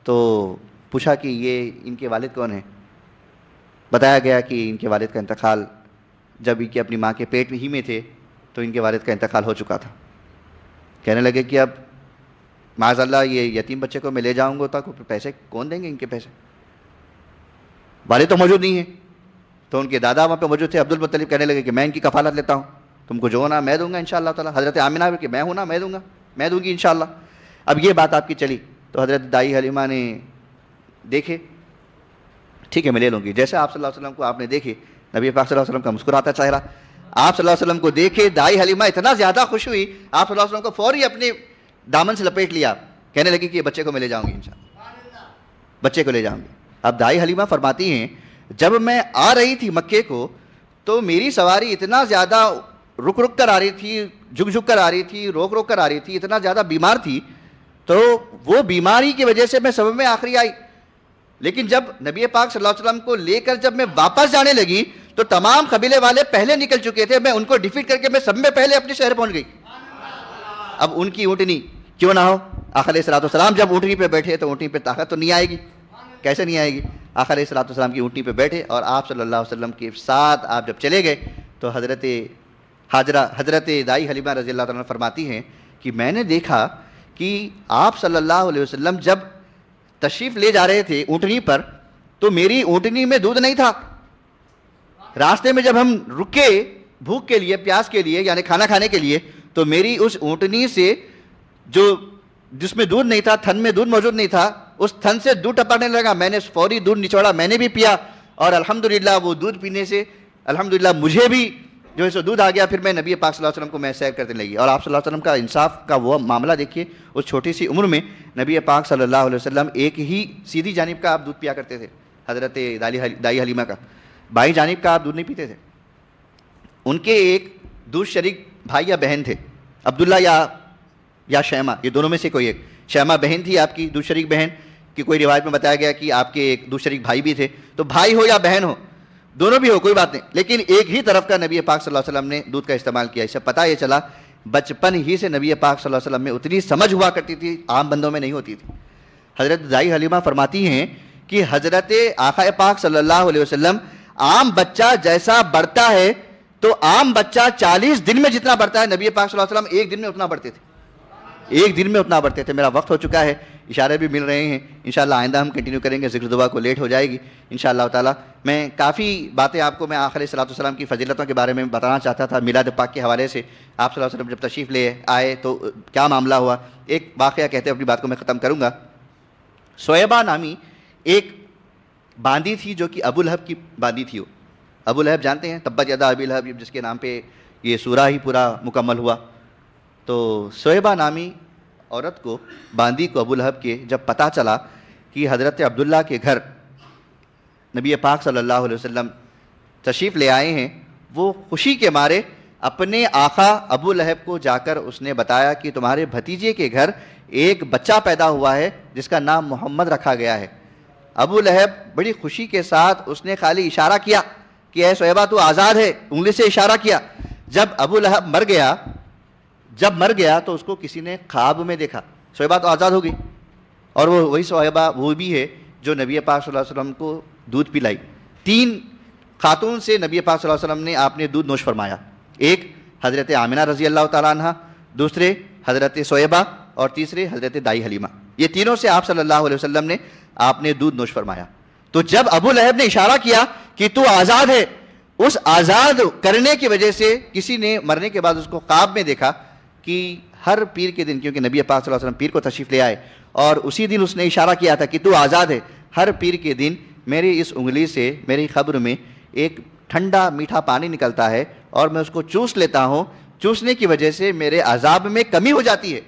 تو پوچھا کہ یہ ان کے والد کون ہیں. بتایا گیا کہ ان کے والد کا انتقال جب ان کے اپنی ماں کے پیٹ ہی میں تھے تو ان کے والد کا انتقال ہو چکا تھا. کہنے لگے کہ اب معاذ اللہ یہ یتیم بچے کو میں لے جاؤں گا تو پیسے کون دیں گے, ان کے پیسے, والد تو موجود نہیں ہیں. تو ان کے دادا وہاں پہ موجود تھے, عبد المطلب, کہنے لگے کہ میں ان کی کفالت لیتا ہوں, تم کو جو ہونا میں دوں گا انشاءاللہ تعالی. حضرت آمنہ کہ میں ہوں نا, میں دوں گا, میں دوں گی انشاءاللہ. اب یہ بات آپ کی چلی تو حضرت دائی حلیمہ نے دیکھے, ٹھیک ہے میں لے لوں گی. جیسے آپ صلی اللہ علیہ وسلم کو آپ نے دیکھے, نبی پاک صلی اللہ علیہ وسلم کا مسکراتا چہرہ, آپ صلی اللہ علیہ وسلم کو دیکھے دائی حلیمہ اتنا زیادہ خوش ہوئی, آپ صلی اللہ علیہ وسلم کو فوری اپنے دامن سے لپیٹ لیا, کہنے لگی کہ یہ بچے کو میں لے جاؤں گی انشاءاللہ, بچے کو لے جاؤں گی. اب دائی حلیمہ فرماتی ہیں جب میں آ رہی تھی مکے کو تو میری سواری اتنا زیادہ رک رک کر آ رہی تھی, جھک جھک کر آ رہی تھی, روک روک کر آ رہی تھی, اتنا زیادہ بیمار تھی, تو وہ بیماری کی وجہ سے میں سب میں آخری آئی. لیکن جب نبی پاک صلی اللہ علیہ وسلم کو لے کر جب میں واپس جانے لگی تو تمام قبیلے والے پہلے نکل چکے تھے, میں ان کو ڈیفیٹ کر کے میں سب میں پہلے اپنے شہر پہنچ گئی. اب ان کی اونٹنی کیوں نہ ہو, آقا علیہ الصلوۃ والسلام جب اونٹنی پہ بیٹھے تو اونٹنی پہ طاقت تو نہیں آئے گی, کیسے نہیں آئے گی. آقا علیہ الصلوۃ والسلام کی اونٹنی پہ بیٹھے اور آپ صلی اللہ علیہ وسلم کے ساتھ آپ جب چلے گئے تو حضرت دائی حلیمہ رضی اللہ تعالیٰ عنہ فرماتی ہیں کہ میں نے دیکھا کہ آپ صلی اللہ علیہ وسلم جب تشریف لے جا رہے تھے اونٹنی پر تو میری اونٹنی میں دودھ نہیں تھا. راستے میں جب ہم رکے بھوک کے لیے, پیاس کے لیے, یعنی کھانا کھانے کے لیے, تو میری اس اونٹنی سے جس میں دودھ نہیں تھا, تھن میں دودھ موجود نہیں تھا, اس تھن سے دودھ ٹپکنے لگا. میں نے فوری دودھ نچوڑا, میں نے بھی پیا, اور الحمدللہ وہ دودھ پینے سے الحمدللہ مجھے بھی جو ہے سو دودھ آ گیا. پھر میں نبی پاک صلی اللہ علیہ وسلم کو میں سیر کرنے لگی. اور آپ صلی اللہ علیہ وسلم کا انصاف کا وہ معاملہ دیکھیے, اس چھوٹی سی عمر میں نبی پاک صلی اللہ علیہ وسلم ایک ہی سیدھی جانب کا آپ دودھ پیا کرتے تھے, حضرت دائی حلیمہ کا, بائیں جانب کا آپ دودھ نہیں پیتے تھے. ان کے ایک دودھ شریک بھائی یا بہن تھے, عبداللہ یا شیمہ, یہ دونوں میں سے کوئی ایک. شیمہ بہن تھی آپ کی دودھ شریک بہن, کہ کوئی روایت میں بتایا گیا کہ آپ کے ایک دو شریک بھائی بھی تھے، تو بھائی ہو یا بہن ہو، دونوں بھی ہو، کوئی بات نہیں، لیکن ایک ہی طرف کا نبی پاک صلی اللہ علیہ وسلم نے دودھ کا استعمال کیا۔ اس سے پتہ یہ چلا بچپن ہی سے نبی پاک صلی اللہ علیہ وسلم میں اتنی سمجھ ہوا کرتی تھی، عام بندوں میں نہیں ہوتی تھی۔ حضرت دائی حلیمہ فرماتی ہیں کہ حضرت آقا پاک صلی اللہ علیہ وسلم عام بچہ جیسا بڑھتا ہے تو عام بچہ 40 دن میں جتنا بڑھتا ہے، نبی پاک صلی اللہ علیہ وسلم ایک دن میں اتنا بڑھتے تھے، ایک دن میں اتنا بڑھتے تھے۔ میرا وقت ہو چکا ہے، اشارے بھی مل رہے ہیں، انشاءاللہ آئندہ ہم کنٹینیو کریں گے، ذکر دعا کو لیٹ ہو جائے گی انشاءاللہ تعالی۔ میں کافی باتیں آپ کو میں آخر صلی اللہ علیہ وسلم کی فضیلتوں کے بارے میں بتانا چاہتا تھا، میلاد پاک کے حوالے سے۔ آپ صلی اللہ علیہ وسلم جب تشریف لے آئے تو کیا معاملہ ہوا، ایک واقعہ کہتے ہوئے اپنی بات کو میں ختم کروں گا۔ سویبہ نامی ایک باندی تھی جو کہ ابو لہب کی باندی تھی۔ ابو لہب جانتے ہیں، تبت یدا ابی لہب، جس کے نام پہ یہ سورہ ہی پورا مکمل ہوا۔ تو سویبہ نامی عورت کو، باندی کو، ابو لہب کے جب پتہ چلا کہ حضرت عبداللہ کے گھر نبی پاک صلی اللہ علیہ وسلم تشریف لے آئے ہیں، وہ خوشی کے مارے اپنے آقا ابو لہب کو جا کر اس نے بتایا کہ تمہارے بھتیجے کے گھر ایک بچہ پیدا ہوا ہے جس کا نام محمد رکھا گیا ہے۔ ابو لہب بڑی خوشی کے ساتھ اس نے خالی اشارہ کیا کہ اے سویبہ تو آزاد ہے، انگلی سے اشارہ کیا۔ جب ابو لہب مر گیا تو اس کو کسی نے خواب میں دیکھا، سویبہ تو آزاد ہو گئی، اور وہ وہی سویبہ وہ بھی ہے جو نبی پاک صلی اللہ علیہ وسلم کو دودھ پلائی۔ 3 خاتون سے نبی پاک صلی اللہ علیہ وسلم نے آپ نے دودھ نوش فرمایا، ایک حضرت آمنہ رضی اللہ تعالیٰ عنہ، دوسرے حضرت سویبہ، اور تیسرے حضرت دائی حلیمہ۔ یہ تینوں سے آپ صلی اللہ علیہ وسلم نے آپ نے دودھ نوش فرمایا۔ تو جب ابو لہب نے اشارہ کیا کہ تو آزاد ہے، اس آزاد کرنے کی وجہ سے کسی نے مرنے کے بعد اس کو خواب میں دیکھا کہ ہر پیر کے دن، کیونکہ نبی پاک صلی اللہ علیہ وسلم پیر کو تشریف لے آئے اور اسی دن اس نے اشارہ کیا تھا کہ تو آزاد ہے، ہر پیر کے دن میری اس انگلی سے میری قبر میں ایک ٹھنڈا میٹھا پانی نکلتا ہے اور میں اس کو چوس لیتا ہوں، چوسنے کی وجہ سے میرے عذاب میں کمی ہو جاتی ہے،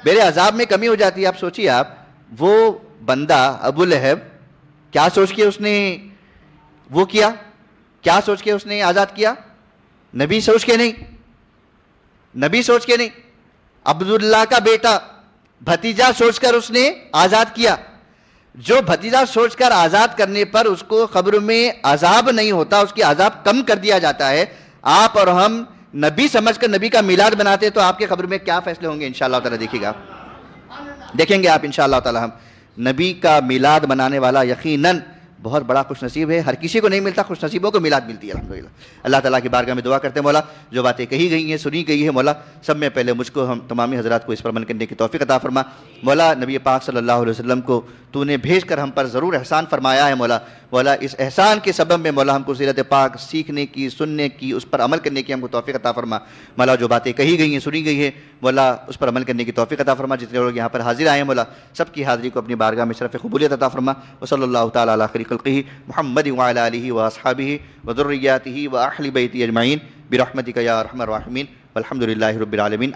میرے عذاب میں کمی ہو جاتی ہے۔ آپ سوچیے، آپ وہ بندہ ابو لہب کیا سوچ کے اس نے وہ کیا، کیا سوچ کے اس نے آزاد کیا؟ نبی سوچ کے نہیں، نبی سوچ کے نہیں، عبداللہ کا بیٹا بھتیجا سوچ کر اس نے آزاد کیا۔ جو بھتیجا سوچ کر آزاد کرنے پر اس کو قبر میں عذاب نہیں ہوتا، اس کی عذاب کم کر دیا جاتا ہے، آپ اور ہم نبی سمجھ کر نبی کا میلاد بناتے تو آپ کے قبر میں کیا فیصلے ہوں گے انشاءاللہ تعالی دیکھیے گا، دیکھیں گے آپ انشاءاللہ تعالی۔ ہم نبی کا میلاد منانے والا یقیناً بہت بڑا خوش نصیب ہے، ہر کسی کو نہیں ملتا، خوش نصیبوں کو میلاد ملتی ہے الحمدللہ۔ اللہ تعالیٰ کی بارگاہ میں دعا کرتے ہیں مولا جو باتیں کہی گئی ہیں، سنی گئی ہیں، مولا سب میں پہلے مجھ کو، ہم تمامی حضرات کو اس پر عمل کرنے کی توفیق عطا فرما۔ مولا نبی پاک صلی اللہ علیہ وسلم کو تو نے بھیج کر ہم پر ضرور احسان فرمایا ہے مولا، مولا اس احسان کے سبب میں مولا ہم کو سیرت پاک سیکھنے کی، سننے کی، اس پر عمل کرنے کی ہم کو توفیق عطا فرما۔ مولا جو باتیں کہی گئی ہیں، سنی گئی ہیں، مولا اس پر عمل کرنے کی توفیق عطا فرما۔ جتنے لوگ یہاں پر حاضر آئے ہیں مولا سب کی حاضری کو اپنی بارگاہ میں شرف قبولیت عطا فرما۔ وصلی اللہ تعالی علی خیر خلقہ محمد وعلی آلہ واصحابہ وذریاتہ واہل بیتہ اجمعین برحمتک یا ارحم الراحمین والحمد للہ رب العالمین۔